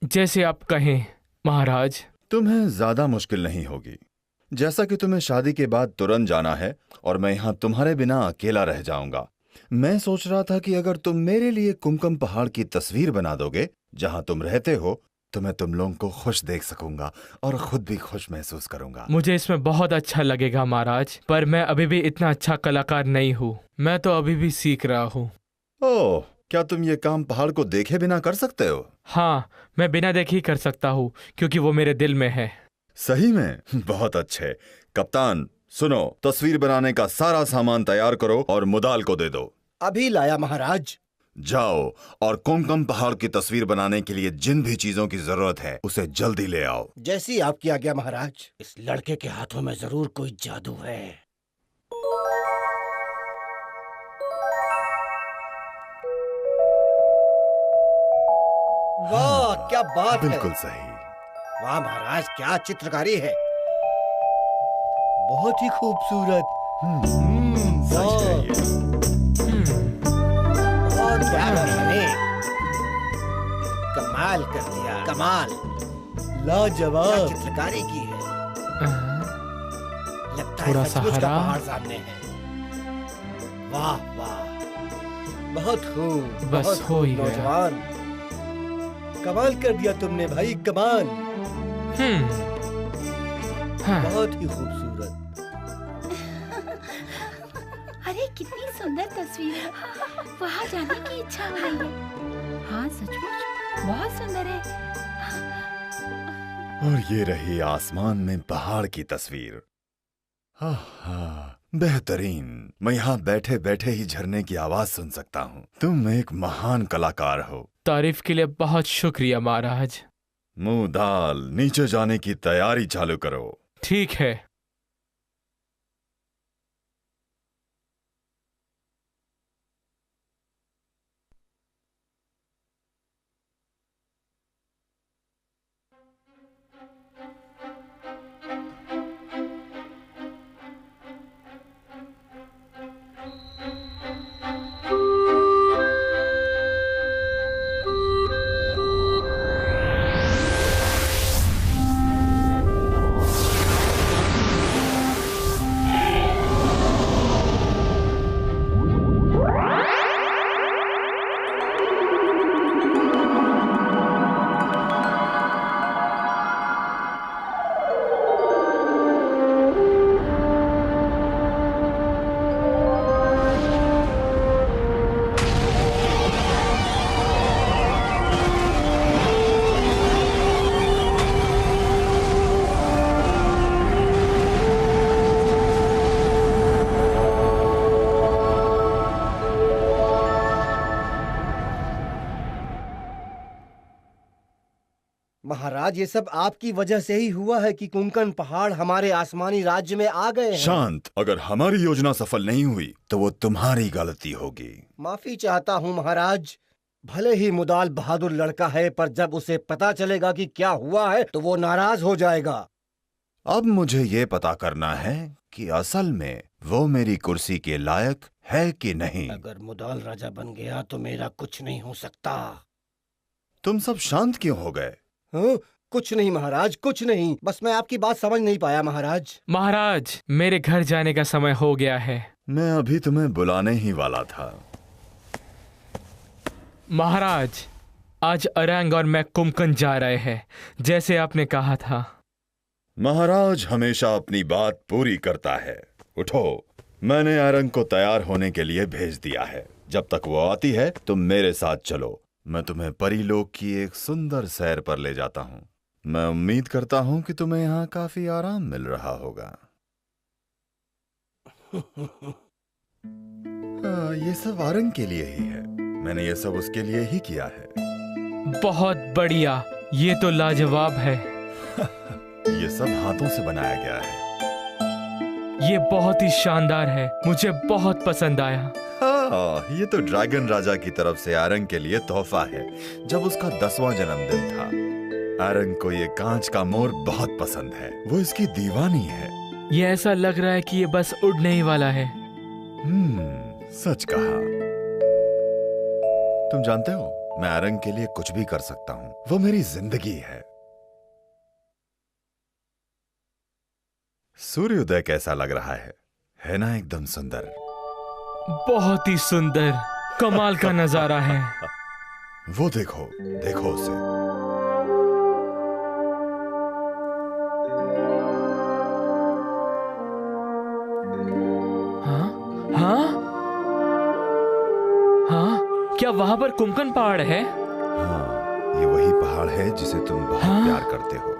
A: जैसे आप कहें महाराज।
F: तुम्हें ज्यादा मुश्किल नहीं होगी। जैसा कि तुम्हें शादी के बाद तुरंत जाना है और मैं यहाँ तुम्हारे बिना अकेला रह जाऊंगा, मैं सोच रहा था कि अगर तुम मेरे लिए कुमकुम पहाड़ की तस्वीर बना दोगे जहाँ तुम रहते हो, तो मैं तुम लोगों को खुश देख सकूंगा और खुद भी खुश महसूस करूंगा।
A: मुझे इसमें बहुत अच्छा लगेगा महाराज, पर मैं अभी भी इतना अच्छा कलाकार नहीं हूँ। मैं तो अभी भी सीख रहा हूँ।
F: ओह, क्या तुम ये काम पहाड़ को देखे बिना कर सकते हो?
A: हाँ, मैं बिना देखे ही कर सकता हूँ क्योंकि वो मेरे दिल में है।
F: सही में? बहुत अच्छे। कप्तान सुनो, तस्वीर बनाने का सारा सामान तैयार करो और मुदाल को दे दो।
B: अभी लाया महाराज।
F: जाओ और कुमकुम पहाड़ की तस्वीर बनाने के लिए जिन भी चीजों की जरूरत है उसे जल्दी ले आओ।
B: जैसी आपकी आज्ञा महाराज। इस लड़के के हाथों में जरूर कोई जादू है। वाह क्या बात है।
F: बिल्कुल सही।
B: वाह महाराज क्या चित्रकारी है, बहुत ही खूबसूरत।
F: सच है ये।
B: बहुत प्यारा है, कमाल कर दिया, कमाल, लाजवाब चित्रकारी की है। लगता
A: थोड़ा
B: है सचमुच का
A: सहारा।
B: पहाड़ सामने है। वाह वाह, बहुत खूब,
A: बस
B: बहुत
A: हो ही
B: खूब
A: गया।
B: नौजवान, कमाल कर दिया तुमने भाई, कमाल।
A: हाँ।
B: बहुत ही खूबसूरत।
C: अरे कितनी सुंदर तस्वीर है, वहाँ जाने की इच्छा हो रही है। हाँ सचमुच बहुत सुंदर है।
F: और ये रही आसमान में पहाड़ की तस्वीर। बेहतरीन। मैं यहाँ बैठे बैठे ही झरने की आवाज सुन सकता हूँ। तुम एक महान कलाकार हो।
A: तारीफ के लिए बहुत शुक्रिया महाराज।
F: मुंह दाल, नीचे जाने की तैयारी चालू करो।
A: ठीक है।
B: महाराज ये सब आपकी वजह से ही हुआ है कि कुंकन पहाड़ हमारे आसमानी राज्य में आ गए हैं।
F: शांत। अगर हमारी योजना सफल नहीं हुई तो वो तुम्हारी गलती होगी।
B: माफी चाहता हूँ महाराज। भले ही मुदाल बहादुर लड़का है, पर जब उसे पता चलेगा कि क्या हुआ है तो वो नाराज हो जाएगा।
F: अब मुझे ये पता करना है कि असल में वो मेरी कुर्सी के लायक है कि नहीं।
B: अगर मुदाल राजा बन गया तो मेरा कुछ नहीं हो सकता।
F: तुम सब शांत क्यों हो गए?
B: कुछ नहीं महाराज, कुछ नहीं, बस मैं आपकी बात समझ नहीं पाया महाराज।
A: महाराज मेरे घर जाने का समय हो गया है।
F: मैं अभी तुम्हें बुलाने ही वाला था।
A: महाराज आज अरंग और मैं कुमकुन जा रहे हैं जैसे आपने कहा था।
F: महाराज हमेशा अपनी बात पूरी करता है। उठो, मैंने अरंग को तैयार होने के लिए भेज दिया है। जब तक वो आती है तुम मेरे साथ चलो। मैं तुम्हें परीलोक की एक सुंदर सैर पर ले जाता हूँ। मैं उम्मीद करता हूँ कि तुम्हें यहाँ काफी आराम मिल रहा होगा। ये सब अरंग के लिए ही है। मैंने ये सब उसके लिए ही किया है।
A: बहुत बढ़िया, ये तो लाजवाब है।
F: ये सब हाथों से बनाया गया है।
A: ये बहुत ही शानदार है, मुझे बहुत पसंद आया।
F: ये तो ड्रैगन राजा की तरफ से अरंग के लिए तोहफा है जब उसका 10वां जन्मदिन था। अरंग को ये कांच का मोर बहुत पसंद है, वो इसकी दीवानी है।
A: ये ऐसा लग रहा है कि ये बस उड़ने ही वाला है।
F: सच कहा। तुम जानते हो मैं अरंग के लिए कुछ भी कर सकता हूँ। वो मेरी जिंदगी है। सूर्योदय कैसा लग रहा है ना? एकदम सुंदर।
A: बहुत ही सुंदर, कमाल का नजारा है।
F: वो देखो, देखो उसे।
A: हाँ? हाँ? हाँ? क्या वहां पर कुमकुन पहाड़ है?
F: हाँ, ये वही पहाड़ है जिसे तुम बहुत प्यार करते हो।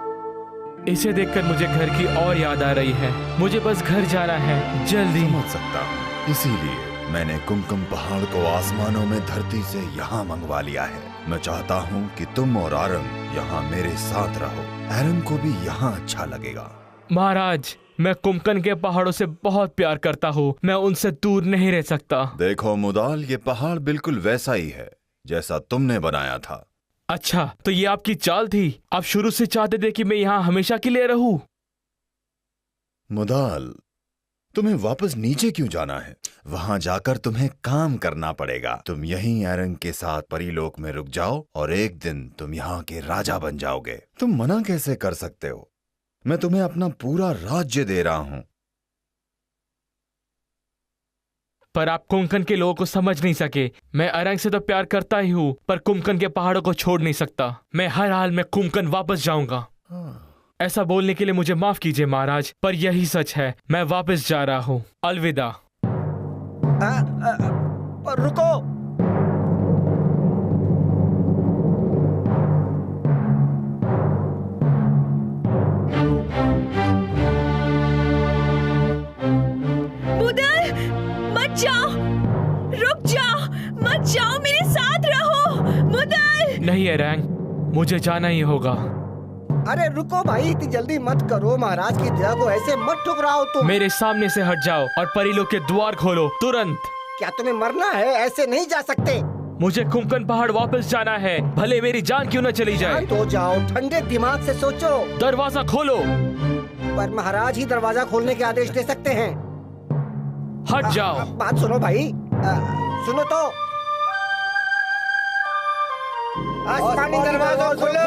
A: इसे देखकर मुझे घर की और याद आ रही है। मुझे बस घर जाना है, जल्दी।
F: समझ सकता हूँ, इसीलिए मैंने कुमकुम पहाड़ को आसमानों में धरती से यहाँ मंगवा लिया है। मैं चाहता हूँ कि तुम और आरंग यहाँ मेरे साथ रहो। आरंग को भी यहाँ अच्छा लगेगा।
A: महाराज, मैं कुमकन के पहाड़ों से बहुत प्यार करता हूँ। मैं उनसे दूर नहीं रह सकता।
F: देखो मुदाल, ये पहाड़ बिल्कुल वैसा ही है जैसा तुमने बनाया था।
A: अच्छा, तो ये आपकी चाल थी? आप शुरू से चाहते थे कि मैं यहाँ हमेशा के लिए रहूं?
F: मुदाल, तुम्हें वापस नीचे क्यों जाना है? वहां जाकर तुम्हें काम करना पड़ेगा। तुम यहीं आरंग के साथ परीलोक में रुक जाओ और एक दिन तुम यहाँ के राजा बन जाओगे। तुम मना कैसे कर सकते हो? मैं तुम्हें अपना पूरा राज्य दे रहा हूं।
A: पर आप कुमकन के लोगों को समझ नहीं सके। मैं आरंग से तो प्यार करता ही हूँ, पर कुमकन के पहाड़ों को छोड़ नहीं सकता। मैं हर हाल में कुमकन वापस जाऊंगा। ऐसा बोलने के लिए मुझे माफ कीजिए महाराज, पर यही सच है। मैं वापस जा रहा हूँ। अलविदा।
B: रुको।
G: मुदल, मत जाओ, रुक जाओ, मत जाओ, मेरे साथ रहो। मुदल!
A: नहीं आरंग, मुझे जाना ही होगा।
J: अरे रुको भाई, इतनी जल्दी मत करो। महाराज की दया को ऐसे मत ठुकराओ तुम।
A: मेरे सामने से हट जाओ और परीलोक के द्वार खोलो तुरंत।
J: क्या तुम्हें मरना है? ऐसे नहीं जा सकते।
A: मुझे कुमकन पहाड़ वापस जाना है, भले मेरी जान क्यों न चली जाए।
J: तो जाओ, ठंडे दिमाग से सोचो।
A: दरवाजा खोलो।
J: पर महाराज ही दरवाजा खोलने के आदेश दे सकते हैं।
A: हट जाओ।
J: बात सुनो भाई, सुनो तो। आसमानी दरवाजा खोलो,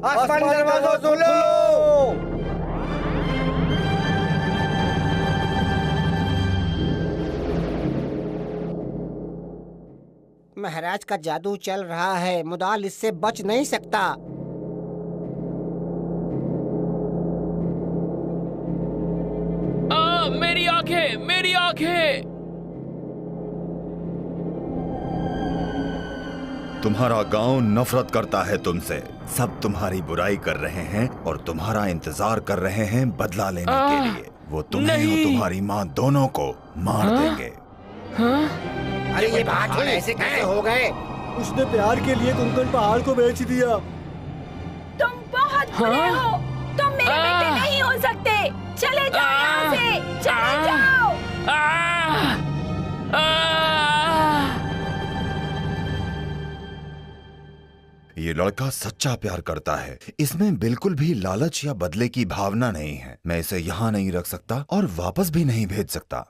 J: आसमानी दरवाजा खोलो। महाराज का जादू चल रहा है, मुदाल इससे बच नहीं सकता।
A: मेरी आंखें, मेरी आंखें।
F: तुम्हारा गांव नफरत करता है तुमसे। सब तुम्हारी बुराई कर रहे हैं और तुम्हारा इंतजार कर रहे हैं बदला लेने के लिए। वो तुम्हें और तुम्हारी माँ दोनों को मार देंगे।
J: अरे ये बात ऐसे कैसे हो गए?
B: उसने प्यार के लिए कुमकन पहाड़ को बेच दिया।
G: तुम बहुत बुरे हो। तुम मेरे बेटे नहीं हो सकते। चले जाओ यहाँ से, चले जाओ।
F: ये लड़का सच्चा प्यार करता है। इसमें बिल्कुल भी लालच या बदले की भावना नहीं है। मैं इसे यहाँ नहीं रख सकता और वापस भी नहीं भेज सकता।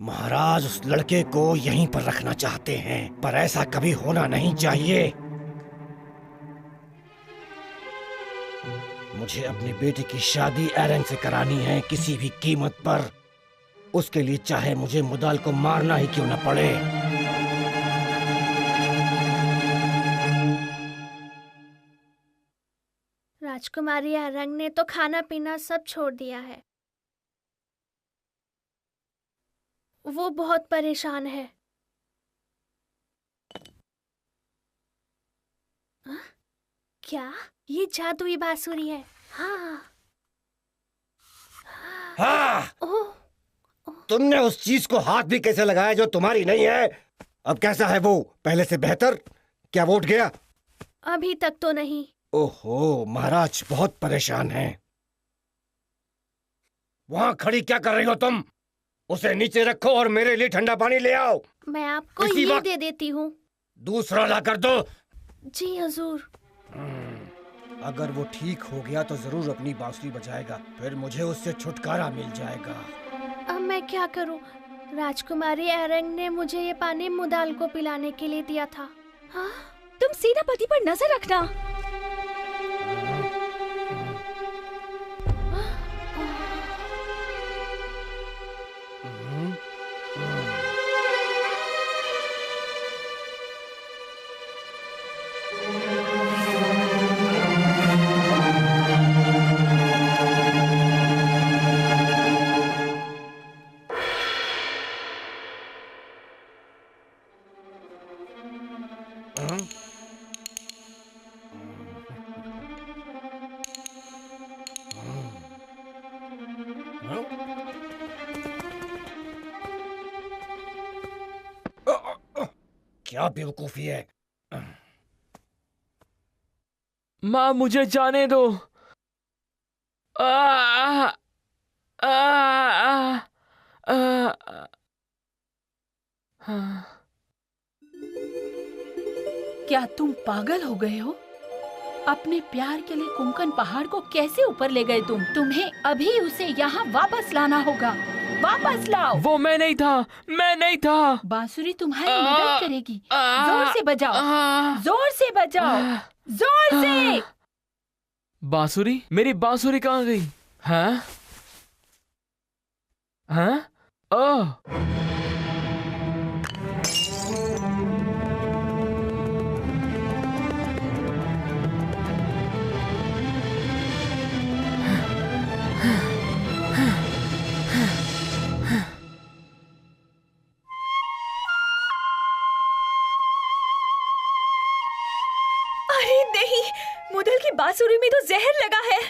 B: महाराज उस लड़के को यहीं पर रखना चाहते हैं, पर ऐसा कभी होना नहीं चाहिए। मुझे अपनी बेटी की शादी आरंग से करानी है, किसी भी कीमत पर। उसके लिए चाहे मुझे मुदाल को मारना ही क्यों न पड़े।
E: राजकुमारी आरंग ने तो खाना पीना सब छोड़ दिया है। वो बहुत परेशान है। क्या ये जादुई बांसुरी है? हाँ।
B: तुमने उस चीज को हाथ भी कैसे लगाया जो तुम्हारी नहीं है? अब कैसा है वो? पहले से बेहतर? क्या वोट गया?
E: अभी तक तो नहीं।
B: ओहो, महाराज बहुत परेशान हैं। वहाँ खड़ी क्या कर रही हो तुम? उसे नीचे रखो और मेरे लिए ठंडा पानी ले आओ।
E: मैं आपको ये दे देती हूँ।
B: दूसरा ला कर दो।
E: जी हजूर।
B: अगर वो ठीक हो गया तो जरूर अपनी बांसुरी बजाएगा, फिर मुझे उससे छुटकारा मिल जाएगा।
E: अब मैं क्या करूं? राजकुमारी आरंग ने मुझे ये पानी मुदाल को पिलाने के लिए दिया था। हाँ?
G: तुम सेनापति पर नजर रखना।
B: क्या बेवकूफी है।
A: माँ मुझे जाने दो। आ, आ, आ, आ, आ, हाँ।
C: क्या तुम पागल हो गए हो? अपने प्यार के लिए कुंकन पहाड़ को कैसे ऊपर ले गए तुम? तुम्हें अभी उसे यहाँ वापस लाना होगा। वापस लाओ।
A: वो मैं नहीं था, मैं नहीं था।
C: बांसुरी तुम्हारी मदद करेगी। जोर से बजाओ, जोर से बजाओ, जोर से।
A: बांसुरी? मेरी बांसुरी कहाँ गई? हाँ? हाँ? ओह!
G: अरे नहीं, मुदल की बांसुरी में तो जहर लगा है।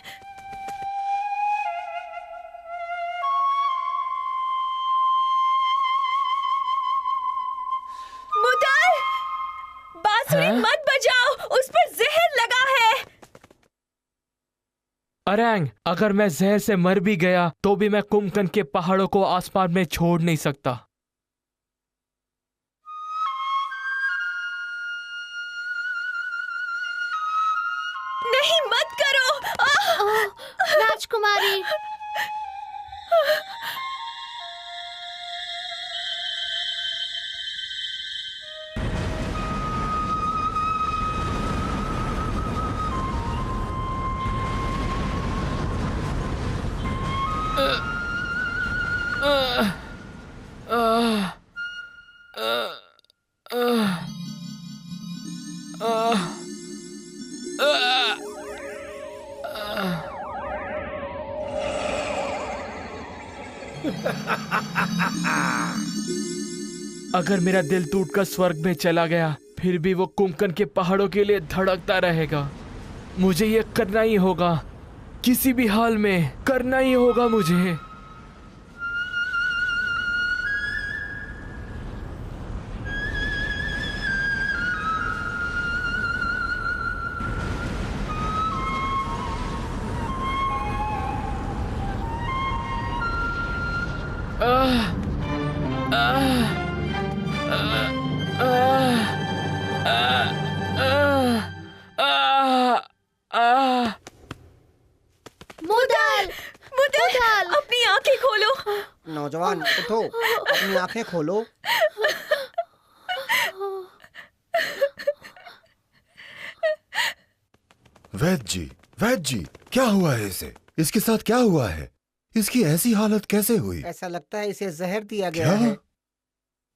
G: मुदल, बांसुरी मत बजाओ, उस पर जहर लगा है।
A: अरैंग, अगर मैं जहर से मर भी गया तो भी मैं कुंकन के पहाड़ों को आसमान में छोड़ नहीं सकता।
G: नहीं, मत करो।
E: राजकुमारी,
A: अगर मेरा दिल टूटकर स्वर्ग में चला गया फिर भी वो कुंकन के पहाड़ों के लिए धड़कता रहेगा। मुझे ये करना ही होगा, किसी भी हाल में करना ही होगा मुझे।
G: मुदल, अपनी आंखें खोलो।
J: नौजवान उठो, अपनी आंखें खोलो।
F: वैद्य जी, क्या हुआ है इसे? इसके साथ क्या हुआ है? इसकी ऐसी हालत कैसे हुई?
J: ऐसा लगता है इसे जहर दिया गया है।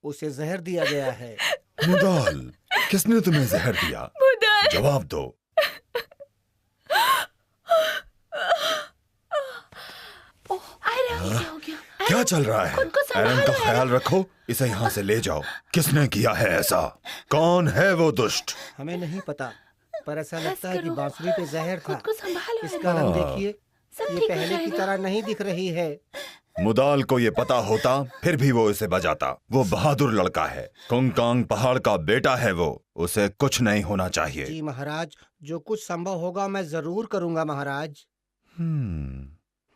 J: उसे जहर दिया गया है।
F: मुदाल, किसने तुम्हें जहर दिया?
G: मुदल,
F: जवाब दो। क्या चल रहा है? एरन का ख्याल रखो, इसे यहाँ से ले जाओ। किसने किया है ऐसा? कौन है वो दुष्ट?
J: हमें नहीं पता, पर ऐसा लगता है कि बांसुरी पे जहर था। इसका
F: हाँ।
J: रंग देखिए, ये पहले की तरह नहीं दिख रही है।
F: मुदाल को ये पता होता फिर भी वो इसे बजाता। वो बहादुर लड़का है, कुंकांग पहाड़ का बेटा है वो। उसे कुछ नहीं होना चाहिए।
J: जी महाराज, जो कुछ संभव होगा मैं जरूर करूंगा महाराज।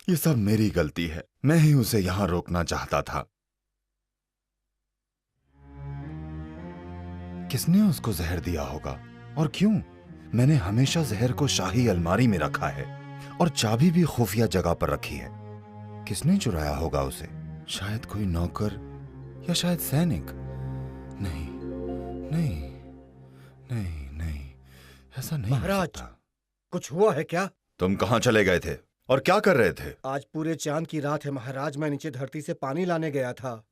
F: ये सब मेरी गलती है। मैं ही उसे यहाँ रोकना चाहता था। किसने उसको जहर दिया होगा और क्यों? मैंने हमेशा जहर को शाही अलमारी में रखा है और चाबी भी खुफिया जगह पर रखी है। किसने चुराया होगा उसे? शायद कोई नौकर या शायद सैनिक। नहीं नहीं नहीं नहीं, ऐसा नहीं
B: महाराज, कुछ हुआ है क्या?
F: तुम कहाँ चले गए थे और क्या कर रहे थे?
B: आज पूरे चांद की रात है महाराज, मैं नीचे धरती से पानी लाने गया था।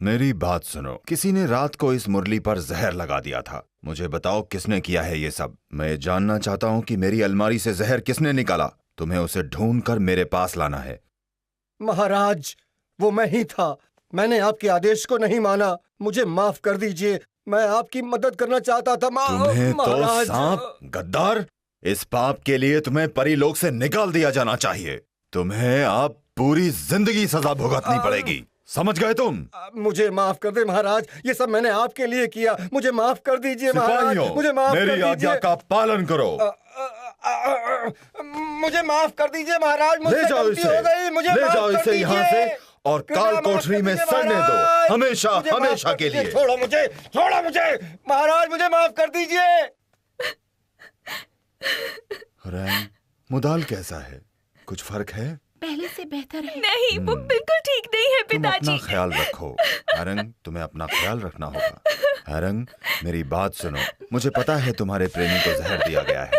F: मेरी बात सुनो, किसी ने रात को इस मुरली पर जहर लगा दिया था। मुझे बताओ किसने किया है ये सब। मैं जानना चाहता हूँ कि मेरी अलमारी से जहर किसने निकाला। तुम्हें उसे ढूंढ कर मेरे पास लाना है।
B: महाराज, वो मैं ही था। मैंने आपके आदेश को नहीं माना, मुझे माफ कर दीजिए। मैं आपकी मदद करना चाहता था।
F: तुम्हें तो सांप, गद्दार, इस पाप के लिए तुम्हें परीलोक से निकाल दिया जाना चाहिए। तुम्हें अब पूरी जिंदगी सजा भुगतनी पड़ेगी। समझ गए तुम?
B: मुझे माफ कर दे महाराज, ये सब मैंने आपके लिए किया, मुझे माफ कर दीजिए महाराज,
F: सिपाहियों,
B: मुझे माफ कर
F: मेरी आज्ञा
B: दीजिए।
F: का पालन करो।
B: मुझे माफ कर दीजिए महाराज, मुझसे
F: ले जाओ
B: गलती
F: इसे,
B: हो गई, मुझे
F: ले
B: माफ
F: जाओ
B: कर
F: इसे यहाँ
B: दीजिए।
F: से और
B: कृपया
F: काल
B: माफ
F: कोठरी
B: कर
F: में
B: दीजिए
F: सड़ने दो,
B: महाराज।
F: हमेशा
B: मुझे माफ
F: हमेशा
B: कर
F: के
B: दीजिए।
F: लिए।
B: छोड़ो मुझे महाराज, मुझे माफ कर दीजिए।
F: रैंग, मुदाल कैसा है? कुछ फर्क है?
C: पहले से बेहतर है।
G: नहीं, वो बिल्कुल ठीक नहीं है
F: तुम अपना
G: पिताजी।
F: ख्याल रखो। हैरंग, तुम्हें अपना ख्याल रखना होगा। हैरंग, मेरी बात सुनो। मुझे पता है तुम्हारे प्रेमी को जहर दिया गया है।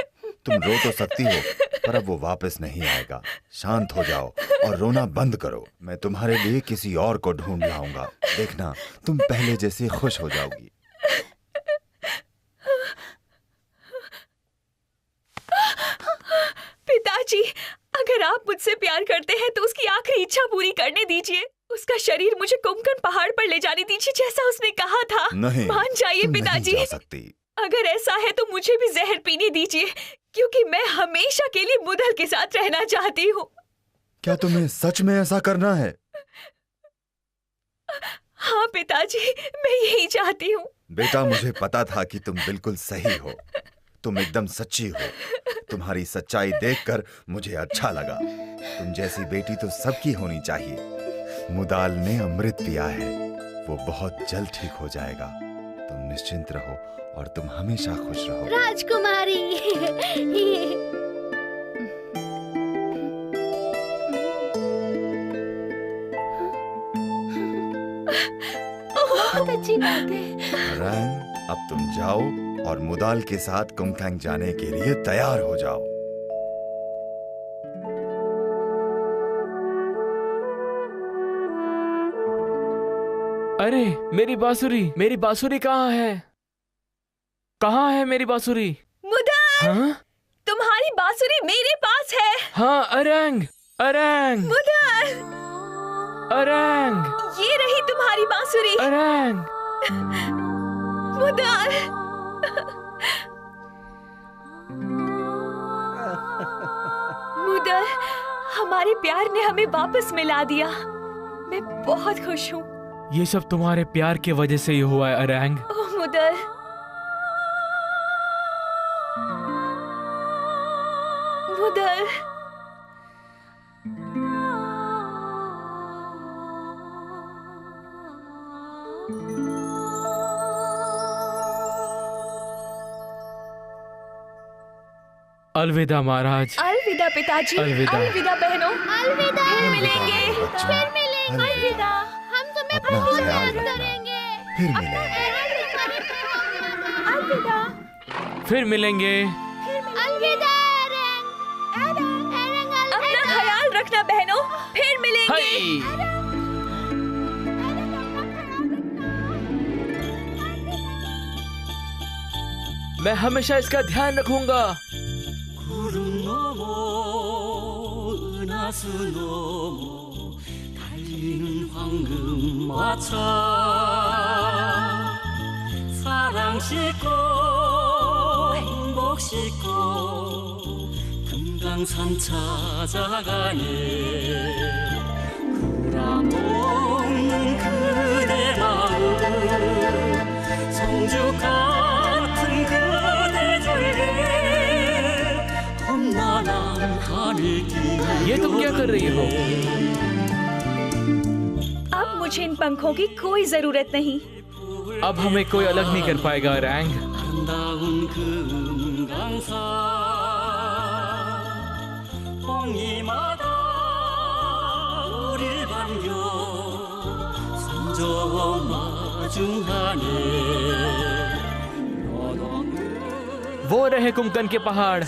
F: तुम रो तो सकती हो, पर अब वो वापस नहीं आएगा। शांत हो जाओ और रोना बंद करो। मैं तुम्हारे लिए किसी और को ढूंढ लाऊंगा। देखना, तुम पहले जैसी खुश हो जाओगी।
G: पिताजी, अगर आप मुझसे प्यार करते हैं तो उसकी आखिरी इच्छा पूरी करने दीजिए। उसका शरीर मुझे कुमकन पहाड़ पर ले जाने दीजिए, जैसा उसने कहा था।
F: नहीं,
G: मान जाइए
F: तुम
G: पिताजी।
F: नहीं जा सकती।
G: अगर ऐसा है तो मुझे भी जहर पीने दीजिए, क्योंकि मैं हमेशा के लिए मुदल के साथ रहना चाहती हूँ।
F: क्या तुम्हें सच में ऐसा करना है?
G: हाँ पिताजी, मैं यही चाहती हूँ।
F: बेटा, मुझे पता था कि तुम बिल्कुल सही हो। तुम एकदम सच्ची हो। तुम्हारी सच्चाई देखकर मुझे अच्छा लगा। तुम जैसी बेटी तो सबकी होनी चाहिए। मुदाल ने अमृत पिया है, वो बहुत जल्द ठीक हो जाएगा। तुम निश्चिंत रहो और तुम हमेशा खुश रहो।
E: राजकुमारी।
C: बहुत अच्छी बात है।
F: रैंग, अब तुम जाओ और मुदाल के साथ कुमथैंग जाने के लिए तैयार हो जाओ।
A: अरे मेरी बांसुरी कहाँ है? कहाँ है मेरी बांसुरी?
G: मुदल,
A: हाँ
G: तुम्हारी बांसुरी मेरे पास है।
A: हाँ, अरंग अरंग
G: मुदल,
A: अरंग
G: ये रही तुम्हारी बांसुरी।
A: अरंग।
G: मुदल, मुदल, हमारे प्यार ने हमें वापस मिला दिया। मैं बहुत खुश हूँ।
A: ये सब तुम्हारे प्यार की वजह से ही हुआ है अरंग।
G: ओह मुदल, मुदल,
A: अलविदा महाराज।
G: अलविदा पिताजी।
A: अलविदा।
G: अलविदा बहनों।
E: अलविदा।
G: फिर मिलेंगे।
E: फिर मिलेंगे।
F: अलविदा।
E: हम तुम्हें
F: अपना
E: बहुत
F: ख्याल
E: याद
F: रखना।
E: करेंगे।
F: फिर मिलेंगे।
G: अलविदा।
A: फिर मिलेंगे।
E: अलविदा एरन।
G: अपना ख्याल रखना बहनों, फिर मिलेंगे।
A: हाय। मैं हमेशा इसका ध्यान रखूंगा।
H: 구름 넘어 은하수 넘어 달리는 황금마차 사랑 싣고 행복 싣고 금강산 찾아가네 구라없는 그대 마음 성주 같은 그대 절개 험난한 하늘길
A: ये तुम क्या कर रही हो?
G: अब मुझे इन पंखों की कोई जरूरत नहीं।
A: अब हमें कोई अलग नहीं कर पाएगा रैंग।
H: 아름다운 금강산 홍이마다 우릴 반겨 산저 마중하네
A: वो रहे कुमकन के पहाड़।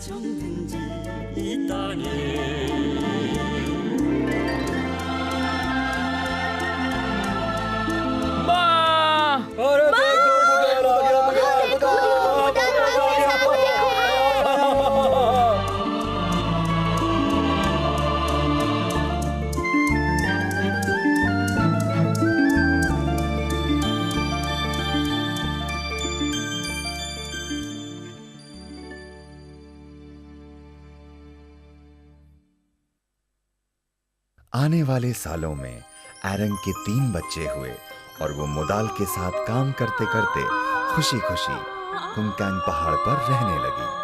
H: 정든지 이 땅에
A: माँ!
B: अरे देखो मुदाल आ गया, मुदाल
F: आने वाले सालों में एरंग के 3 बच्चे हुए और वो मुदाल के साथ काम करते करते खुशी खुशी कुंगकांग पहाड़ पर रहने लगी।